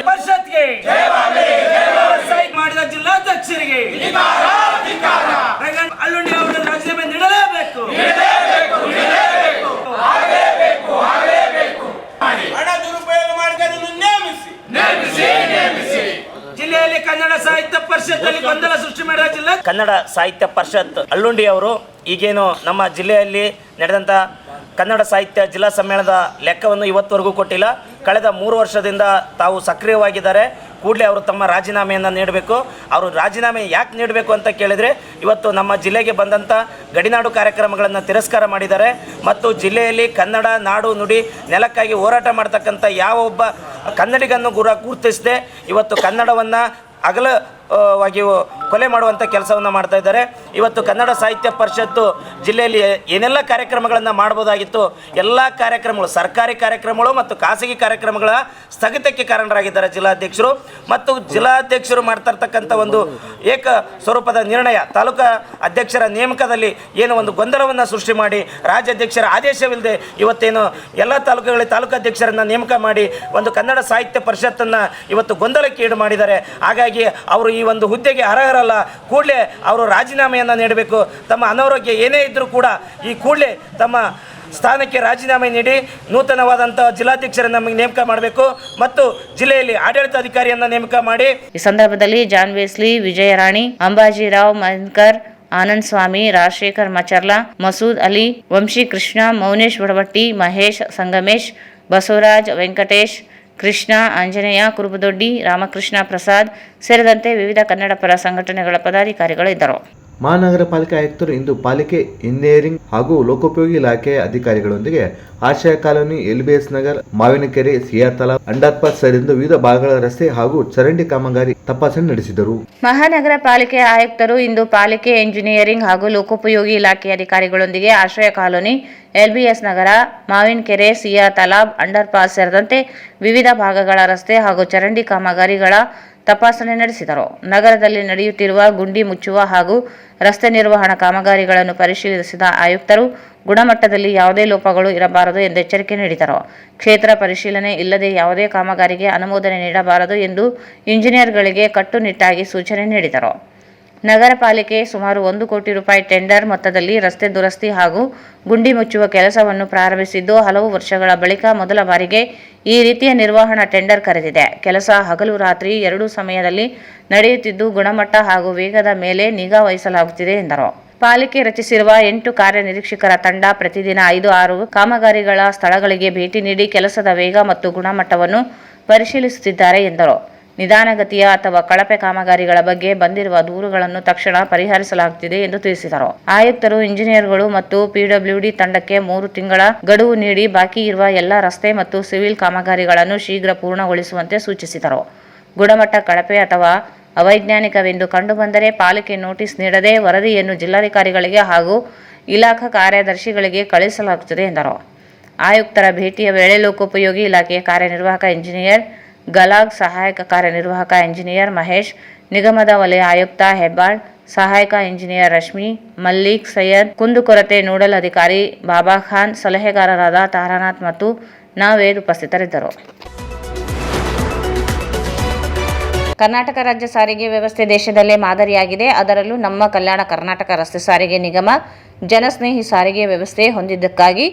J: ಪರಿಷತ್ಗೆ ಮಾಡಿದ ಜಿಲ್ಲಾಧ್ಯಕ್ಷರಿಗೆ ಅಳ್ಳುಂಡಿ ಅವರು ರಾಜೀನಾಮೆ ನೀಡಲೇಬೇಕು. ಹಣ ದುರುಪಯೋಗ ಮಾಡಿದವರನ್ನು ನೇಮಿಸಿ ಜಿಲ್ಲೆಯಲ್ಲಿ ಕನ್ನಡ ಸಾಹಿತ್ಯ ಪರಿಷತ್ ಅಲ್ಲಿ ಗೊಂದಲ ಸೃಷ್ಟಿ ಮಾಡಿದ ಜಿಲ್ಲಾ
K: ಕನ್ನಡ ಸಾಹಿತ್ಯ ಪರಿಷತ್ ಅಳ್ಳುಂಡಿ ಅವರು ಈಗೇನು ನಮ್ಮ ಜಿಲ್ಲೆಯಲ್ಲಿ ನಡೆದಂಥ ಕನ್ನಡ ಸಾಹಿತ್ಯ ಜಿಲ್ಲಾ ಸಮ್ಮೇಳನದ ಲೆಕ್ಕವನ್ನು ಇವತ್ತವರೆಗೂ ಕೊಟ್ಟಿಲ್ಲ. ಕಳೆದ 3 ವರ್ಷದಿಂದ ತಾವು ಸಕ್ರಿಯವಾಗಿದ್ದಾರೆ. ಕೂಡಲೇ ಅವರು ತಮ್ಮ ರಾಜೀನಾಮೆಯನ್ನು ನೀಡಬೇಕು. ಅವರು ರಾಜೀನಾಮೆ ಯಾಕೆ ನೀಡಬೇಕು ಅಂತ ಕೇಳಿದರೆ, ಇವತ್ತು ನಮ್ಮ ಜಿಲ್ಲೆಗೆ ಬಂದಂಥ ಗಡಿನಾಡು ಕಾರ್ಯಕ್ರಮಗಳನ್ನು ತಿರಸ್ಕಾರ ಮಾಡಿದ್ದಾರೆ ಮತ್ತು ಜಿಲ್ಲೆಯಲ್ಲಿ ಕನ್ನಡ ನಾಡು ನುಡಿ ನೆಲಕ್ಕಾಗಿ ಹೋರಾಟ ಮಾಡ್ತಕ್ಕಂಥ ಯಾವ ಒಬ್ಬ ಕನ್ನಡಿಗನ್ನು ಗುರುತಿಸದೆ ಇವತ್ತು ಕನ್ನಡವನ್ನು ಅಗಲವಾಗಿ ಕೊಲೆ ಮಾಡುವಂಥ ಕೆಲಸವನ್ನು ಮಾಡ್ತಾ ಇದ್ದಾರೆ. ಇವತ್ತು ಕನ್ನಡ ಸಾಹಿತ್ಯ ಪರಿಷತ್ತು ಜಿಲ್ಲೆಯಲ್ಲಿ ಏನೆಲ್ಲ ಕಾರ್ಯಕ್ರಮಗಳನ್ನು ಮಾಡ್ಬೋದಾಗಿತ್ತು, ಎಲ್ಲ ಕಾರ್ಯಕ್ರಮಗಳು, ಸರ್ಕಾರಿ ಕಾರ್ಯಕ್ರಮಗಳು ಮತ್ತು ಖಾಸಗಿ ಕಾರ್ಯಕ್ರಮಗಳ ಸ್ಥಗಿತಕ್ಕೆ ಕಾರಣರಾಗಿದ್ದಾರೆ ಜಿಲ್ಲಾಧ್ಯಕ್ಷರು. ಮತ್ತು ಜಿಲ್ಲಾಧ್ಯಕ್ಷರು ಮಾಡ್ತಾ ಇರ್ತಕ್ಕಂಥ ಒಂದು ಏಕ ಸ್ವರೂಪದ ನಿರ್ಣಯ, ತಾಲೂಕಾ ಅಧ್ಯಕ್ಷರ ನೇಮಕದಲ್ಲಿ ಏನು ಒಂದು ಗೊಂದಲವನ್ನು ಸೃಷ್ಟಿ ಮಾಡಿ ರಾಜ್ಯಾಧ್ಯಕ್ಷರ ಆದೇಶವಿಲ್ಲದೆ ಇವತ್ತೇನು ಎಲ್ಲ ತಾಲೂಕುಗಳಲ್ಲಿ ತಾಲೂಕಾಧ್ಯಕ್ಷರನ್ನು ನೇಮಕ ಮಾಡಿ ಒಂದು ಕನ್ನಡ ಸಾಹಿತ್ಯ ಪರಿಷತ್ತನ್ನು ಇವತ್ತು ಗೊಂದಲಕ್ಕೆ ಈಡು ಮಾಡಿದ್ದಾರೆ. ಹಾಗಾಗಿ ಅವರು ಈ ಒಂದು ಹುದ್ದೆಗೆ ಅರ್ಹರಲ್ಲ. ಕೂಡಲೇ ಅವರು ರಾಜೀನಾಮೆಯನ್ನು ನೀಡಬೇಕು. ತಮ್ಮ ಅನಾರೋಗ್ಯ ಏನೇ ಇದ್ದರೂ ಕೂಡ ಈ ಕೂಡಲೇ ತಮ್ಮ ಸ್ಥಾನಕ್ಕೆ ರಾಜೀನಾಮೆ ನೀಡಿ ನೂತನವಾದಂಥ ಜಿಲ್ಲಾಧ್ಯಕ್ಷರನ್ನು ನೇಮಕ ಮಾಡಬೇಕು ಮತ್ತು ಜಿಲ್ಲೆಯಲ್ಲಿ ಆಡಳಿತಾಧಿಕಾರಿಯನ್ನು ನೇಮಕ ಮಾಡಿ.
B: ಈ ಸಂದರ್ಭದಲ್ಲಿ ಜಾನ್ ವೆಸ್ಲಿ, ವಿಜಯರಾಣಿ, ಅಂಬಾಜಿರಾವ್ ಮನ್ಕರ್, ಆನಂದ್ ಸ್ವಾಮಿ, ರಾಜಶೇಖರ್ ಮಚರ್ಲಾ, ಮಸೂದ್ ಅಲಿ, ವಂಶಿ ಕೃಷ್ಣ, ಮೌನೇಶ್ ಬಡವಟ್ಟಿ, ಮಹೇಶ್ ಸಂಗಮೇಶ್, ಬಸವರಾಜ್, ವೆಂಕಟೇಶ್, ಕೃಷ್ಣ, ಆಂಜನೇಯ, ಕುರುಬದೊಡ್ಡಿ, ರಾಮಕೃಷ್ಣ ಪ್ರಸಾದ್ ಸೇರಿದಂತೆ ವಿವಿಧ ಕನ್ನಡ ಪರ ಸಂಘಟನೆಗಳ ಪದಾಧಿಕಾರಿಗಳು ಇದ್ದರು.
C: ಮಹಾನಗರ ಪಾಲಿಕೆ ಆಯುಕ್ತರು ಇಂದು ಪಾಲಿಕೆ ಇಂಜಿನಿಯರಿಂಗ್ ಹಾಗೂ ಲೋಕೋಪಯೋಗಿ ಇಲಾಖೆಯ ಅಧಿಕಾರಿಗಳೊಂದಿಗೆ ಆಶ್ರಯ colony, LBS Nagar, Mavinakere, CR Talab, underpass ಸೇರಿದಂತೆ ವಿವಿಧ ಭಾಗಗಳ ರಸ್ತೆ ಹಾಗೂ ಚರಂಡಿ ಕಾಮಗಾರಿ ತಪಾಸಣೆ ನಡೆಸಿದರು.
B: ಮಹಾನಗರ ಪಾಲಿಕೆ ಆಯುಕ್ತರು ಇಂದು ಪಾಲಿಕೆ ಇಂಜಿನಿಯರಿಂಗ್ ಹಾಗೂ ಲೋಕೋಪಯೋಗಿ ಇಲಾಖೆ ಅಧಿಕಾರಿಗಳೊಂದಿಗೆ ಆಶ್ರಯ ಕಾಲೋನಿ, ಎಲ್ಬಿಎಸ್ ನಗರ, ಮಾವಿನಕೆರೆ, ಸಿಆರ್ ತಲಾಬ್, ಅಂಡರ್ಪಾಸ್ ಸೇರಿದಂತೆ ವಿವಿಧ ಭಾಗಗಳ ರಸ್ತೆ ಹಾಗೂ ಚರಂಡಿ ಕಾಮಗಾರಿಗಳ ತಪಾಸಣೆ ನಡೆಸಿದರು. ನಗರದಲ್ಲಿ ನಡೆಯುತ್ತಿರುವ ಗುಂಡಿ ಮುಚ್ಚುವ ಹಾಗೂ ರಸ್ತೆ ನಿರ್ವಹಣಾ ಕಾಮಗಾರಿಗಳನ್ನು ಪರಿಶೀಲಿಸಿದ ಆಯುಕ್ತರು ಗುಣಮಟ್ಟದಲ್ಲಿ ಯಾವುದೇ ಲೋಪಗಳು ಇರಬಾರದು ಎಂದು ಎಚ್ಚರಿಕೆ ನೀಡಿದರು. ಕ್ಷೇತ್ರ ಪರಿಶೀಲನೆ ಇಲ್ಲದೆ ಯಾವುದೇ ಕಾಮಗಾರಿಗೆ ಅನುಮೋದನೆ ನೀಡಬಾರದು ಎಂದು ಇಂಜಿನಿಯರ್ಗಳಿಗೆ ಕಟ್ಟುನಿಟ್ಟಾಗಿ ಸೂಚನೆ ನೀಡಿದರು. ನಗರ ಪಾಲಿಕೆ ಸುಮಾರು 1 ಕೋಟಿ ರೂಪಾಯಿ ಟೆಂಡರ್ ಮೊತ್ತದಲ್ಲಿ ರಸ್ತೆ ದುರಸ್ತಿ ಹಾಗೂ ಗುಂಡಿ ಮುಚ್ಚುವ ಕೆಲಸವನ್ನು ಪ್ರಾರಂಭಿಸಿದ್ದು, ಹಲವು ವರ್ಷಗಳ ಬಳಿಕ ಮೊದಲ ಬಾರಿಗೆ ಈ ರೀತಿಯ ನಿರ್ವಹಣಾ ಟೆಂಡರ್ ಕರೆದಿದೆ. ಕೆಲಸ ಹಗಲು ರಾತ್ರಿ ಎರಡೂ ಸಮಯದಲ್ಲಿ ನಡೆಯುತ್ತಿದ್ದು, ಗುಣಮಟ್ಟ ಹಾಗೂ ವೇಗದ ಮೇಲೆ ನಿಗಾ ವಹಿಸಲಾಗುತ್ತಿದೆ ಎಂದರು. ಪಾಲಿಕೆ ರಚಿಸಿರುವ 8 ಕಾರ್ಯನಿರೀಕ್ಷಕರ ತಂಡ ಪ್ರತಿದಿನ 5-6 ಕಾಮಗಾರಿಗಳ ಸ್ಥಳಗಳಿಗೆ ಭೇಟಿ ನೀಡಿ ಕೆಲಸದ ವೇಗ ಮತ್ತು ಗುಣಮಟ್ಟವನ್ನು ಪರಿಶೀಲಿಸುತ್ತಿದ್ದಾರೆ ಎಂದರು. ನಿಧಾನಗತಿಯ ಅಥವಾ ಕಳಪೆ ಕಾಮಗಾರಿಗಳ ಬಗ್ಗೆ ಬಂದಿರುವ ದೂರುಗಳನ್ನು ತಕ್ಷಣ ಪರಿಹರಿಸಲಾಗುತ್ತಿದೆ ಎಂದು ತಿಳಿಸಿದರು. ಆಯುಕ್ತರು ಇಂಜಿನಿಯರ್ಗಳು ಮತ್ತು ಪಿಡಬ್ಲ್ಯೂಡಿ ತಂಡಕ್ಕೆ 3 ತಿಂಗಳ ಗಡುವು ನೀಡಿ ಬಾಕಿ ಇರುವ ಎಲ್ಲ ರಸ್ತೆ ಮತ್ತು ಸಿವಿಲ್ ಕಾಮಗಾರಿಗಳನ್ನು ಶೀಘ್ರ ಪೂರ್ಣಗೊಳಿಸುವಂತೆ ಸೂಚಿಸಿದರು. ಗುಣಮಟ್ಟ ಕಳಪೆ ಅಥವಾ ಅವೈಜ್ಞಾನಿಕವೆಂದು ಕಂಡುಬಂದರೆ ಪಾಲಿಕೆ ನೋಟಿಸ್ ನೀಡದೆ ವರದಿಯನ್ನು ಜಿಲ್ಲಾಧಿಕಾರಿಗಳಿಗೆ ಹಾಗೂ ಇಲಾಖಾ ಕಾರ್ಯದರ್ಶಿಗಳಿಗೆ ಕಳುಹಿಸಲಾಗುತ್ತದೆ ಎಂದರು. ಆಯುಕ್ತರ ಭೇಟಿಯ ವೇಳೆ ಲೋಕೋಪಯೋಗಿ ಇಲಾಖೆಯ ಕಾರ್ಯನಿರ್ವಾಹಕ ಇಂಜಿನಿಯರ್ ಗಲಾಗ್, ಸಹಾಯಕ ಕಾರ್ಯನಿರ್ವಾಹಕ ಇಂಜಿನಿಯರ್ ಮಹೇಶ್, ನಿಗಮದ ವಲಯ ಆಯುಕ್ತ ಹೆಬ್ಬಾಳ್, ಸಹಾಯಕ ಇಂಜಿನಿಯರ್ ರಶ್ಮಿ, ಮಲ್ಲಿಕ್, ಸೈಯದ್, ಕುಂದುಕೊರತೆ ನೋಡಲ್ ಅಧಿಕಾರಿ ಬಾಬಾ ಖಾನ್, ಸಲಹೆಗಾರರಾದ ತಾರಾನಾಥ್ ಮತ್ತು ನಾವೇದ್ ಉಪಸ್ಥಿತರಿದ್ದರು. ಕರ್ನಾಟಕ ರಾಜ್ಯ ಸಾರಿಗೆ ವ್ಯವಸ್ಥೆ ದೇಶದಲ್ಲೇ ಮಾದರಿಯಾಗಿದೆ. ಅದರಲ್ಲೂ ನಮ್ಮ ಕಲ್ಯಾಣ ಕರ್ನಾಟಕ ರಸ್ತೆ ಸಾರಿಗೆ ನಿಗಮ ಜನಸ್ನೇಹಿ ಸಾರಿಗೆ ವ್ಯವಸ್ಥೆ ಹೊಂದಿದ್ದಕ್ಕಾಗಿ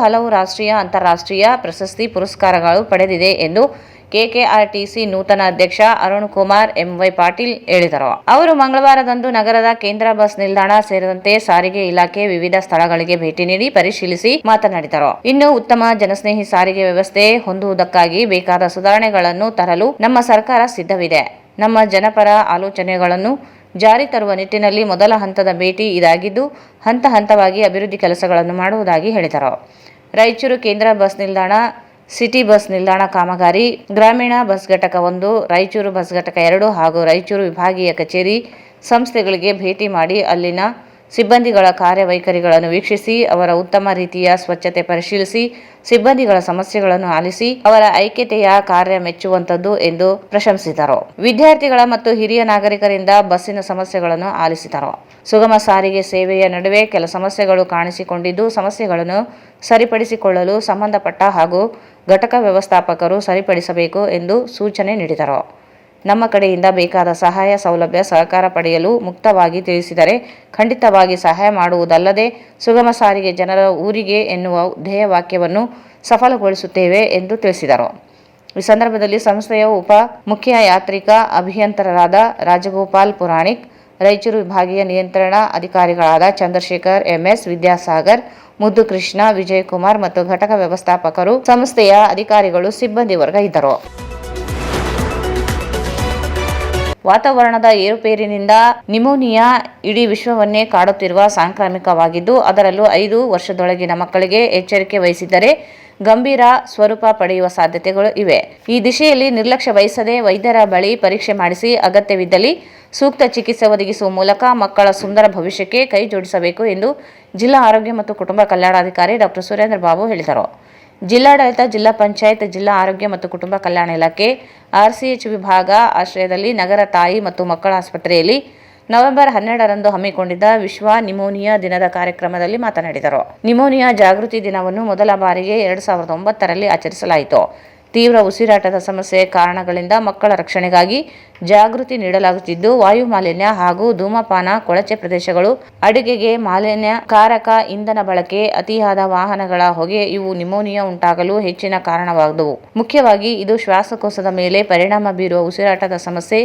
B: ಹಲವು ರಾಷ್ಟ್ರೀಯ, ಅಂತಾರಾಷ್ಟ್ರೀಯ ಪ್ರಶಸ್ತಿ, ಪುರಸ್ಕಾರಗಳು ಪಡೆದಿದೆ ಎಂದು ಕೆಕೆಆರ್ಟಿಸಿ ನೂತನ ಅಧ್ಯಕ್ಷ ಅರುಣ್ ಕುಮಾರ್ ಎಂವೈ ಪಾಟೀಲ್ ಹೇಳಿದರು. ಅವರು ಮಂಗಳವಾರದಂದು ನಗರದ ಕೇಂದ್ರ ಬಸ್ ನಿಲ್ದಾಣ ಸೇರಿದಂತೆ ಸಾರಿಗೆ ಇಲಾಖೆ ವಿವಿಧ ಸ್ಥಳಗಳಿಗೆ ಭೇಟಿ ನೀಡಿ ಪರಿಶೀಲಿಸಿ ಮಾತನಾಡಿದರು. ಇನ್ನು ಉತ್ತಮ ಜನಸ್ನೇಹಿ ಸಾರಿಗೆ ವ್ಯವಸ್ಥೆ ಹೊಂದುವುದಕ್ಕಾಗಿ ಬೇಕಾದ ಸುಧಾರಣೆಗಳನ್ನು ತರಲು ನಮ್ಮ ಸರ್ಕಾರ ಸಿದ್ಧವಿದೆ. ನಮ್ಮ ಜನಪರ ಆಲೋಚನೆಗಳನ್ನು ಜಾರಿ ತರುವ ನಿಟ್ಟಿನಲ್ಲಿ ಮೊದಲ ಹಂತದ ಭೇಟಿ ಇದಾಗಿದ್ದು, ಹಂತವಾಗಿ ಅಭಿವೃದ್ಧಿ ಕೆಲಸಗಳನ್ನು ಮಾಡುವುದಾಗಿ ಹೇಳಿದರು. ರಾಯಚೂರು ಕೇಂದ್ರ ಬಸ್ ನಿಲ್ದಾಣ, ಸಿಟಿ ಬಸ್ ನಿಲ್ದಾಣ ಕಾಮಗಾರಿ, ಗ್ರಾಮೀಣ ಬಸ್ ಘಟಕ 1, ರಾಯಚೂರು ಬಸ್ ಘಟಕ 2 ಹಾಗೂ ರಾಯಚೂರು ವಿಭಾಗೀಯ ಕಚೇರಿ ಸಂಸ್ಥೆಗಳಿಗೆ ಭೇಟಿ ಮಾಡಿ ಅಲ್ಲಿನ ಸಿಬ್ಬಂದಿಗಳ ಕಾರ್ಯವೈಖರಿಗಳನ್ನು ವೀಕ್ಷಿಸಿ, ಅವರ ಉತ್ತಮ ರೀತಿಯ ಸ್ವಚ್ಛತೆ ಪರಿಶೀಲಿಸಿ, ಸಿಬ್ಬಂದಿಗಳ ಸಮಸ್ಯೆಗಳನ್ನು ಆಲಿಸಿ, ಅವರ ಐಕ್ಯತೆಯ ಕಾರ್ಯ ಮೆಚ್ಚುವಂತದ್ದು ಎಂದು ಪ್ರಶಂಸಿಸಿದರು. ವಿದ್ಯಾರ್ಥಿಗಳ ಮತ್ತು ಹಿರಿಯ ನಾಗರಿಕರಿಂದ ಬಸ್ಸಿನ ಸಮಸ್ಯೆಗಳನ್ನು ಆಲಿಸಿದರು. ಸುಗಮ ಸಾರಿಗೆ ಸೇವೆಯ ನಡುವೆ ಕೆಲ ಸಮಸ್ಯೆಗಳು ಕಾಣಿಸಿಕೊಂಡಿದ್ದು, ಸಮಸ್ಯೆಗಳನ್ನು ಸರಿಪಡಿಸಿಕೊಳ್ಳಲು ಸಂಬಂಧಪಟ್ಟ ಹಾಗೂ ಘಟಕ ವ್ಯವಸ್ಥಾಪಕರು ಸರಿಪಡಿಸಬೇಕು ಎಂದು ಸೂಚನೆ ನೀಡಿದರು. ನಮ್ಮ ಕಡೆಯಿಂದ ಬೇಕಾದ ಸಹಾಯ ಸೌಲಭ್ಯ ಸಹಕಾರ ಪಡೆಯಲು ಮುಕ್ತವಾಗಿ ತಿಳಿಸಿದರೆ ಖಂಡಿತವಾಗಿ ಸಹಾಯ ಮಾಡುವುದಲ್ಲದೆ ಸುಗಮ ಸಾರಿಗೆ ಜನರ ಊರಿಗೆ ಎನ್ನುವ ಧ್ಯೇಯವಾಕ್ಯವನ್ನು ಸಫಲಗೊಳಿಸುತ್ತೇವೆ ಎಂದು ತಿಳಿಸಿದರು. ಈ ಸಂದರ್ಭದಲ್ಲಿ ಸಂಸ್ಥೆಯ ಉಪ ಮುಖ್ಯ ಯಾತ್ರಿಕ ಅಭಿಯಂತರರಾದ ರಾಜಗೋಪಾಲ್ ಪುರಾಣಿಕ್, ರಾಯಚೂರು ವಿಭಾಗೀಯ ನಿಯಂತ್ರಣ ಅಧಿಕಾರಿಗಳಾದ ಚಂದ್ರಶೇಖರ್ ಎಂಎಸ್, ವಿದ್ಯಾಸಾಗರ್, ಮುದ್ದು ಕೃಷ್ಣ, ವಿಜಯಕುಮಾರ್ ಮತ್ತು ಘಟಕ ವ್ಯವಸ್ಥಾಪಕರು, ಸಂಸ್ಥೆಯ ಅಧಿಕಾರಿಗಳು, ಸಿಬ್ಬಂದಿ ವರ್ಗ ಇದ್ದರು. ವಾತಾವರಣದ ಏರುಪೇರಿನಿಂದ ನಿಮೋನಿಯಾ ಇಡೀ ವಿಶ್ವವನ್ನೇ ಕಾಡುತ್ತಿರುವ ಸಾಂಕ್ರಾಮಿಕವಾಗಿದ್ದು, ಅದರಲ್ಲೂ 5 ವರ್ಷದೊಳಗಿನ ಮಕ್ಕಳಿಗೆ ಎಚ್ಚರಿಕೆ ವಹಿಸಿದ್ದರೆ ಗಂಭೀರ ಸ್ವರೂಪ ಪಡೆಯುವ ಸಾಧ್ಯತೆಗಳು ಇವೆ. ಈ ದಿಶೆಯಲ್ಲಿ ನಿರ್ಲಕ್ಷ್ಯ ವಹಿಸದೆ ವೈದ್ಯರ ಬಳಿ ಪರೀಕ್ಷೆ ಮಾಡಿಸಿ ಅಗತ್ಯವಿದ್ದಲ್ಲಿ ಸೂಕ್ತ ಚಿಕಿತ್ಸೆ ಒದಗಿಸುವ ಮೂಲಕ ಮಕ್ಕಳ ಸುಂದರ ಭವಿಷ್ಯಕ್ಕೆ ಕೈ ಜೋಡಿಸಬೇಕು ಎಂದು ಜಿಲ್ಲಾ ಆರೋಗ್ಯ ಮತ್ತು ಕುಟುಂಬ ಕಲ್ಯಾಣಾಧಿಕಾರಿ ಡಾ. ಸುರೇಂದ್ರ ಬಾಬು ಹೇಳಿದರು. ಜಿಲ್ಲಾಡಳಿತ, ಜಿಲ್ಲಾ ಪಂಚಾಯತ್, ಜಿಲ್ಲಾ ಆರೋಗ್ಯ ಮತ್ತು ಕುಟುಂಬ ಕಲ್ಯಾಣ ಇಲಾಖೆ, RCH ವಿಭಾಗ ಆಶ್ರಯದಲ್ಲಿ ನಗರ ತಾಯಿ ಮತ್ತು ಮಕ್ಕಳ ಆಸ್ಪತ್ರೆಯಲ್ಲಿ ನವೆಂಬರ್ 12ರಂದು ಹಮ್ಮಿಕೊಂಡಿದ್ದ ವಿಶ್ವ ನಿಮೋನಿಯಾ ದಿನದ ಕಾರ್ಯಕ್ರಮದಲ್ಲಿ ಮಾತನಾಡಿದರು. ನಿಮೋನಿಯಾ ಜಾಗೃತಿ ದಿನವನ್ನು ಮೊದಲ ಬಾರಿಗೆ 2009ರಲ್ಲಿ ಆಚರಿಸಲಾಯಿತು. ತೀವ್ರ ಉಸಿರಾಟದ ಸಮಸ್ಯೆ ಕಾರಣಗಳಿಂದ ಮಕ್ಕಳ ರಕ್ಷಣೆಗಾಗಿ ಜಾಗೃತಿ ನೀಡಲಾಗುತ್ತಿದ್ದು, ವಾಯು ಮಾಲಿನ್ಯ ಹಾಗೂ ಧೂಮಪಾನ, ಕೊಳಚೆ ಪ್ರದೇಶಗಳು, ಅಡುಗೆಗೆ ಮಾಲಿನ್ಯಕಾರಕ ಇಂಧನ ಬಳಕೆ, ಅತಿಯಾದ ವಾಹನಗಳ ಹೊಗೆ ಇವು ನಿಮೋನಿಯಾ ಉಂಟಾಗಲು ಹೆಚ್ಚಿನ ಕಾರಣವಾದವು. ಮುಖ್ಯವಾಗಿ ಇದು ಶ್ವಾಸಕೋಶದ ಮೇಲೆ ಪರಿಣಾಮ ಬೀರುವ ಉಸಿರಾಟದ ಸಮಸ್ಯೆ,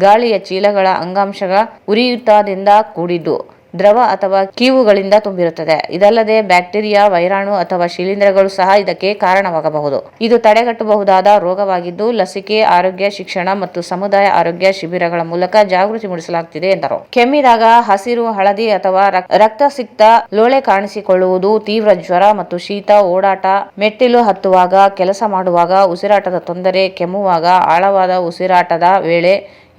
B: ಗಾಳಿಯ ಚೀಲಗಳ ಅಂಗಾಂಶಗಳ ಉರಿಯೂತದಿಂದ ಕೂಡಿದ್ದು, ದ್ರವ ಅಥವಾ ಕೀವುಗಳಿಂದ ತುಂಬಿರುತ್ತದೆ. ಇದಲ್ಲದೆ ಬ್ಯಾಕ್ಟೀರಿಯಾ, ವೈರಾಣು ಅಥವಾ ಶಿಲೀಂಧ್ರಗಳು ಸಹ ಇದಕ್ಕೆ ಕಾರಣವಾಗಬಹುದು. ಇದು ತಡೆಗಟ್ಟಬಹುದಾದ ರೋಗವಾಗಿದ್ದು, ಲಸಿಕೆ, ಆರೋಗ್ಯ ಶಿಕ್ಷಣ ಮತ್ತು ಸಮುದಾಯ ಆರೋಗ್ಯ ಶಿಬಿರಗಳ ಮೂಲಕ ಜಾಗೃತಿ ಮೂಡಿಸಲಾಗುತ್ತಿದೆ ಎಂದರು. ಕೆಮ್ಮಿದಾಗ ಹಸಿರು, ಹಳದಿ ಅಥವಾ ರಕ್ತಸಿಕ್ತ ಲೋಳೆ ಕಾಣಿಸಿಕೊಳ್ಳುವುದು, ತೀವ್ರ ಜ್ವರ ಮತ್ತು ಶೀತ, ಓಡಾಟ, ಮೆಟ್ಟಿಲು ಹತ್ತುವಾಗ, ಕೆಲಸ ಮಾಡುವಾಗ, ಉಸಿರಾಟದ ತೊಂದರೆ, ಕೆಮ್ಮುವಾಗ, ಆಳವಾದ ಉಸಿರಾಟದ ವೇಳೆ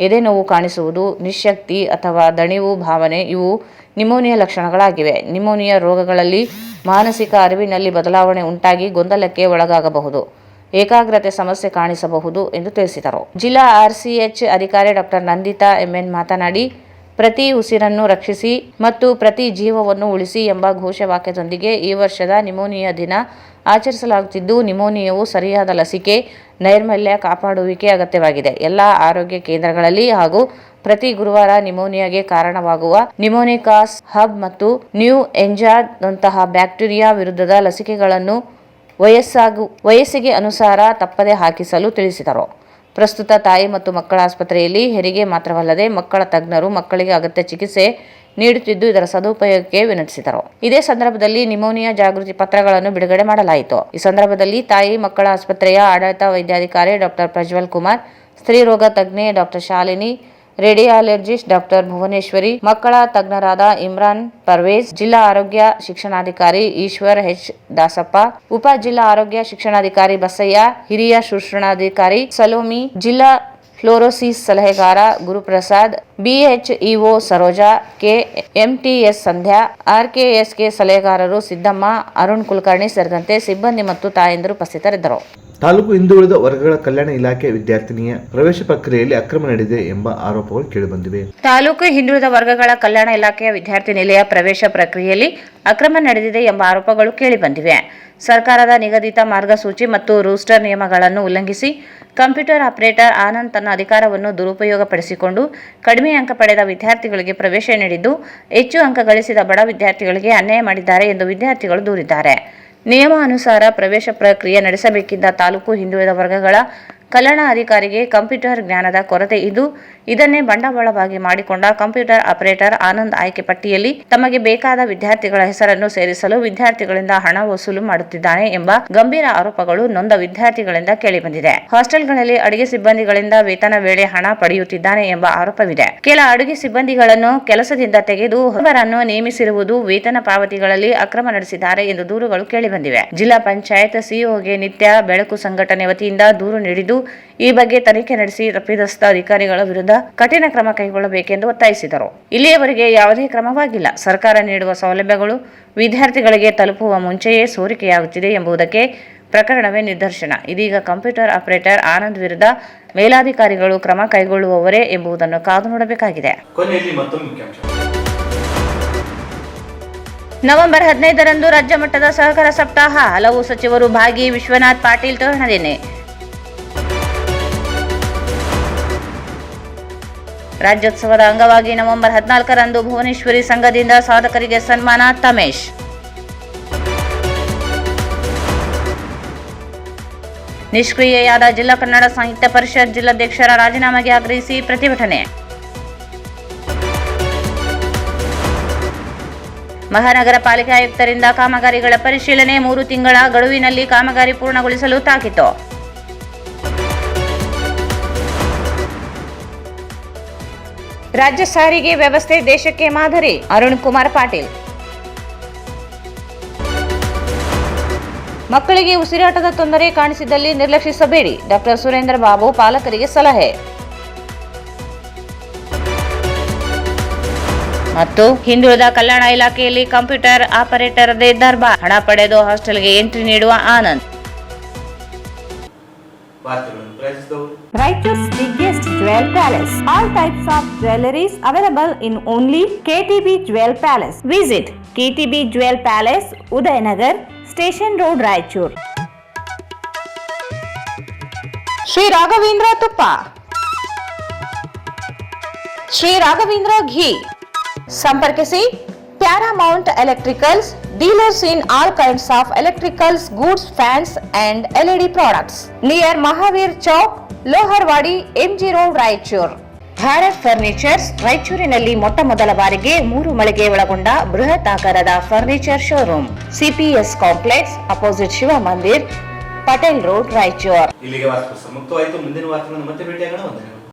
B: ಎದೆನೋವು ಕಾಣಿಸುವುದು, ನಿಶ್ಶಕ್ತಿ ಅಥವಾ ದಣಿವು ಭಾವನೆ ಇವು ನಿಮೋನಿಯಾ ಲಕ್ಷಣಗಳಾಗಿವೆ. ನಿಮೋನಿಯಾ ರೋಗಗಳಲ್ಲಿ ಮಾನಸಿಕ ಅರಿವಿನಲ್ಲಿ ಬದಲಾವಣೆ ಉಂಟಾಗಿ ಗೊಂದಲಕ್ಕೆ ಒಳಗಾಗಬಹುದು. ಏಕಾಗ್ರತೆ ಸಮಸ್ಯೆ ಕಾಣಿಸಬಹುದು ಎಂದು ತಿಳಿಸಿದರು. ಜಿಲ್ಲಾ RCH ಅಧಿಕಾರಿ ಡಾಕ್ಟರ್ ನಂದಿತಾ MN ಮಾತನಾಡಿ, ಪ್ರತಿ ಉಸಿರನ್ನು ರಕ್ಷಿಸಿ ಮತ್ತು ಪ್ರತಿ ಜೀವವನ್ನು ಉಳಿಸಿ ಎಂಬ ಘೋಷವಾಕ್ಯದೊಂದಿಗೆ ಈ ವರ್ಷದ ನಿಮೋನಿಯಾ ದಿನ ಆಚರಿಸಲಾಗುತ್ತಿದ್ದು, ನಿಮೋನಿಯಾವು ಸರಿಯಾದ ಲಸಿಕೆ, ನೈರ್ಮಲ್ಯ ಕಾಪಾಡುವಿಕೆ ಅಗತ್ಯವಾಗಿದೆ. ಎಲ್ಲಾ ಆರೋಗ್ಯ ಕೇಂದ್ರಗಳಲ್ಲಿ ಹಾಗೂ ಪ್ರತಿ ಗುರುವಾರ ನಿಮೋನಿಯಾಗೆ ಕಾರಣವಾಗುವ ನಿಮೋನಿಕಾಸ್ ಹಬ್ ಮತ್ತು ನ್ಯೂ ಎಂಜಾದಂತಹ ಬ್ಯಾಕ್ಟೀರಿಯಾ ವಿರುದ್ಧದ ಲಸಿಕೆಗಳನ್ನು ವಯಸ್ಸಿಗೆ ಅನುಸಾರ ತಪ್ಪದೆ ಹಾಕಿಸಲು ತಿಳಿಸಿದರು. ಪ್ರಸ್ತುತ ತಾಯಿ ಮತ್ತು ಮಕ್ಕಳ ಆಸ್ಪತ್ರೆಯಲ್ಲಿ ಹೆರಿಗೆ ಮಾತ್ರವಲ್ಲದೆ ಮಕ್ಕಳ ತಜ್ಞರು ಮಕ್ಕಳಿಗೆ ಅಗತ್ಯ ಚಿಕಿತ್ಸೆ ನೀಡುತ್ತಿದ್ದು, ಇದರ ಸದುಪಯೋಗಕ್ಕೆ ವಿನಂತಿಸಿದರು. ಇದೇ ಸಂದರ್ಭದಲ್ಲಿ ನಿಮೋನಿಯಾ ಜಾಗೃತಿ ಪತ್ರಗಳನ್ನು ಬಿಡುಗಡೆ ಮಾಡಲಾಯಿತು. ಈ ಸಂದರ್ಭದಲ್ಲಿ ತಾಯಿ ಮಕ್ಕಳ ಆಸ್ಪತ್ರೆಯ ಆಡಳಿತ ವೈದ್ಯಾಧಿಕಾರಿ ಡಾಕ್ಟರ್ ಪ್ರಜ್ವಲ್ ಕುಮಾರ್, ಸ್ತ್ರೀರೋಗ ತಜ್ಞೆ doctor Shalini, radiologist doctor Bhuvaneshwari, ಮಕ್ಕಳ ತಜ್ಞರಾದ ಇಮ್ರಾನ್ ಪರ್ವೇಜ್, ಜಿಲ್ಲಾ ಆರೋಗ್ಯ ಶಿಕ್ಷಣಾಧಿಕಾರಿ ಈಶ್ವರ್ H. ದಾಸಪ್ಪ, ಉಪ ಜಿಲ್ಲಾ ಆರೋಗ್ಯ ಶಿಕ್ಷಣಾಧಿಕಾರಿ ಬಸಯ್ಯ, ಹಿರಿಯ ಶಿಕ್ಷಣಾಧಿಕಾರಿ ಸಲೋಮಿ, ಜಿಲ್ಲಾ ಫ್ಲೋರೋಸಿಸ್ ಸಲಹೆಗಾರ ಗುರುಪ್ರಸಾದ್, BHEO ಸರೋಜಾ, MTS ಸಂಧ್ಯಾ, RKSK ಸಲಹೆಗಾರರು ಸಿದ್ದಮ್ಮ, ಅರುಣ್ ಕುಲಕರ್ಣಿ ಸೇರಿದಂತೆ ಸಿಬ್ಬಂದಿ ಮತ್ತು ತಾಯಂದಿರು ಉಪಸ್ಥಿತರಿದ್ದರು.
C: ತಾಲೂಕು ಹಿಂದುಳಿದ ವರ್ಗಗಳ ಕಲ್ಯಾಣ ಇಲಾಖೆ ವಿದ್ಯಾರ್ಥಿನಿಯ ಪ್ರವೇಶ ಪ್ರಕ್ರಿಯೆಯಲ್ಲಿ ಅಕ್ರಮ ನಡೆದಿದೆ ಎಂಬ ಆರೋಪಗಳು ಕೇಳಿಬಂದಿವೆ.
B: ತಾಲೂಕು ಹಿಂದುಳಿದ ವರ್ಗಗಳ ಕಲ್ಯಾಣ ಇಲಾಖೆಯ ವಿದ್ಯಾರ್ಥಿ ನಿಲಯ ಪ್ರವೇಶ ಪ್ರಕ್ರಿಯೆಯಲ್ಲಿ ಅಕ್ರಮ ನಡೆದಿದೆ ಎಂಬ ಆರೋಪಗಳು ಕೇಳಿಬಂದಿವೆ. ಸರ್ಕಾರದ ನಿಗದಿತ ಮಾರ್ಗಸೂಚಿ ಮತ್ತು ರೂಸ್ಟರ್ ನಿಯಮಗಳನ್ನು ಉಲ್ಲಂಘಿಸಿ ಕಂಪ್ಯೂಟರ್ ಆಪರೇಟರ್ ಆನಂದ್ ತನ್ನ ಅಧಿಕಾರವನ್ನು ದುರುಪಯೋಗಪಡಿಸಿಕೊಂಡು ಕಡಿಮೆ ಅಂಕ ಪಡೆದ ವಿದ್ಯಾರ್ಥಿಗಳಿಗೆ ಪ್ರವೇಶ ನೀಡಿದ್ದು, ಹೆಚ್ಚು ಅಂಕ ಗಳಿಸಿದ ಬಡ ವಿದ್ಯಾರ್ಥಿಗಳಿಗೆ ಅನ್ಯಾಯ ಮಾಡಿದ್ದಾರೆ ಎಂದು ವಿದ್ಯಾರ್ಥಿಗಳು ದೂರಿದ್ದಾರೆ. ನಿಯಮಾನುಸಾರ ಪ್ರವೇಶ ಪ್ರಕ್ರಿಯೆ ನಡೆಸಬೇಕಿದ್ದ ತಾಲೂಕು ಹಿಂದುಳಿದ ವರ್ಗಗಳ ಕಲ್ಯಾಣ ಅಧಿಕಾರಿಗೆ ಕಂಪ್ಯೂಟರ್ ಜ್ಞಾನದ ಕೊರತೆ ಇದ್ದು, ಇದನ್ನೇ ಬಂಡವಾಳವಾಗಿ ಮಾಡಿಕೊಂಡ ಕಂಪ್ಯೂಟರ್ ಆಪರೇಟರ್ ಆನಂದ್ ಆಯ್ಕೆ ಪಟ್ಟಿಯಲ್ಲಿ ತಮಗೆ ಬೇಕಾದ ವಿದ್ಯಾರ್ಥಿಗಳ ಹೆಸರನ್ನು ಸೇರಿಸಲು ವಿದ್ಯಾರ್ಥಿಗಳಿಂದ ಹಣ ವಸೂಲು ಮಾಡುತ್ತಿದ್ದಾನೆ ಎಂಬ ಗಂಭೀರ ಆರೋಪಗಳು ನೊಂದ ವಿದ್ಯಾರ್ಥಿಗಳಿಂದ ಕೇಳಿಬಂದಿದೆ. ಹಾಸ್ಟೆಲ್ಗಳಲ್ಲಿ ಅಡುಗೆ ಸಿಬ್ಬಂದಿಗಳಿಂದ ವೇತನ ವೇಳೆ ಹಣ ಪಡೆಯುತ್ತಿದ್ದಾನೆ ಎಂಬ ಆರೋಪವಿದೆ. ಕೆಲ ಅಡುಗೆ ಸಿಬ್ಬಂದಿಗಳನ್ನು ಕೆಲಸದಿಂದ ತೆಗೆದು ಹೊಸಬರನ್ನು ನೇಮಿಸಿರುವುದು, ವೇತನ ಪಾವತಿಗಳಲ್ಲಿ ಅಕ್ರಮ ನಡೆಸಿದ್ದಾರೆ ಎಂದು ದೂರುಗಳು ಕೇಳಿಬಂದಿವೆ. ಜಿಲ್ಲಾ ಪಂಚಾಯತ್ ಸಿಇಒಗೆ ನಿತ್ಯ ಬೆಳಕು ಸಂಘಟನೆ ವತಿಯಿಂದ ದೂರು ನೀಡಿದ್ದು, ಈ ಬಗ್ಗೆ ತನಿಖೆ ನಡೆಸಿ ತಪ್ಪಿತಸ್ಥ ಅಧಿಕಾರಿಗಳ ವಿರುದ್ಧ ಕಠಿಣ ಕ್ರಮ ಕೈಗೊಳ್ಳಬೇಕೆಂದು ಒತ್ತಾಯಿಸಿದರು. ಇಲ್ಲಿಯವರೆಗೆ ಯಾವುದೇ ಕ್ರಮವಾಗಿಲ್ಲ. ಸರ್ಕಾರ ನೀಡುವ ಸೌಲಭ್ಯಗಳು ವಿದ್ಯಾರ್ಥಿಗಳಿಗೆ ತಲುಪುವ ಮುಂಚೆಯೇ ಸೋರಿಕೆಯಾಗುತ್ತಿದೆ ಎಂಬುದಕ್ಕೆ ಪ್ರಕರಣವೇ ನಿದರ್ಶನ. ಇದೀಗ ಕಂಪ್ಯೂಟರ್ ಆಪರೇಟರ್ ಆನಂದ್ ವಿರುದ್ಧ ಮೇಲಾಧಿಕಾರಿಗಳು ಕ್ರಮ ಕೈಗೊಳ್ಳುವವರೇ ಎಂಬುದನ್ನು ಕಾದು ನೋಡಬೇಕಾಗಿದೆ.
A: ಕೊನೆಯಲ್ಲಿ ಮತ್ತೊಮ್ಮೆ ಮುಖ್ಯಾಂಶ.
B: ನವೆಂಬರ್ 15ರಂದು ರಾಜ್ಯ ಮಟ್ಟದ ಸಹಕಾರ ಸಪ್ತಾಹ, ಹಲವು ಸಚಿವರು ಭಾಗಿ, ವಿಶ್ವನಾಥ್ ಪಾಟೀಲ್ ತೋರಣದಿನೆ. ರಾಜ್ಯೋತ್ಸವದ ಅಂಗವಾಗಿ ನವೆಂಬರ್ 14ರಂದು ಭುವನೇಶ್ವರಿ ಸಂಘದಿಂದ ಸಾಧಕರಿಗೆ ಸನ್ಮಾನ, ತಮೇಶ್. ನಿಷ್ಕ್ರಿಯೆಯಾದ ಜಿಲ್ಲಾ ಕನ್ನಡ ಸಾಹಿತ್ಯ ಪರಿಷತ್ ಜಿಲ್ಲಾಧ್ಯಕ್ಷರ ರಾಜೀನಾಮೆಗೆ ಆಗ್ರಹಿಸಿ ಪ್ರತಿಭಟನೆ. ಮಹಾನಗರ ಪಾಲಿಕೆ ಆಯುಕ್ತರಿಂದ ಕಾಮಗಾರಿಗಳ ಪರಿಶೀಲನೆ, 3 ತಿಂಗಳ ಗಡುವಿನಲ್ಲಿ ಕಾಮಗಾರಿ ಪೂರ್ಣಗೊಳಿಸಲು ತಾಕೀತು. ರಾಜ್ಯ ಸಾರಿಗೆ ವ್ಯವಸ್ಥೆ ದೇಶಕ್ಕೆ ಮಾದರಿ, ಅರುಣ್ ಕುಮಾರ್ ಪಾಟೀಲ್. ಮಕ್ಕಳಿಗೆ ಉಸಿರಾಟದ ತೊಂದರೆ ಕಾಣಿಸಿದಲ್ಲಿ ನಿರ್ಲಕ್ಷಿಸಬೇಡಿ, ಡಾಕ್ಟರ್ ಸುರೇಂದ್ರ ಬಾಬು ಪಾಲಕರಿಗೆ ಸಲಹೆ. ಮತ್ತು ಹಿಂದುಳಿದ ಕಲ್ಯಾಣ ಇಲಾಖೆಯಲ್ಲಿ ಕಂಪ್ಯೂಟರ್ ಆಪರೇಟರ್ದೇ ದರ್ಬಾರ್, ಹಣ ಪಡೆದು ಹಾಸ್ಟೆಲ್ಗೆ ಎಂಟ್ರಿ ನೀಡುವ Anand.
I: Raichur's biggest jewel palace. All types of jewelries available in only KTB Jewel Palace. Visit KTB Jewel Palace, Udayanagar, Station Road, Raichur. Shri Raghavendra ತುಪ್ಪ, ಶ್ರೀ ರಾಘವೇಂದ್ರ ಘೀ. ಸಂಪರ್ಕಿಸಿ Paramount Electricals, dealers in all kinds of electricals, goods, fans and LED products. Near Mahavir Chowk, Loharwadi, MG Road, Raichur. Bharat furnitures ರಾಯಚೂರಿನಲ್ಲಿ ಮೊಟ್ಟ ಮೊದಲ ಬಾರಿಗೆ 3 ಮಳಿಗೆ ಒಳಗೊಂಡ ಬೃಹತ್ ಆಕಾರದ furniture showroom. CPS complex, opposite Shiva Mandir, Patel road, Raichur.
A: ಇಲ್ಲಿಗೆ ವಾರ್ತಾ ಮುಕ್ತವಾಯಿತು. ಮುಂದಿನ ವಾರ್ತೆಗಳನ್ನು ಮತ್ತೆ ಭೇಟಿಯಾಗೋಣ. ವಂದನೆಗಳು.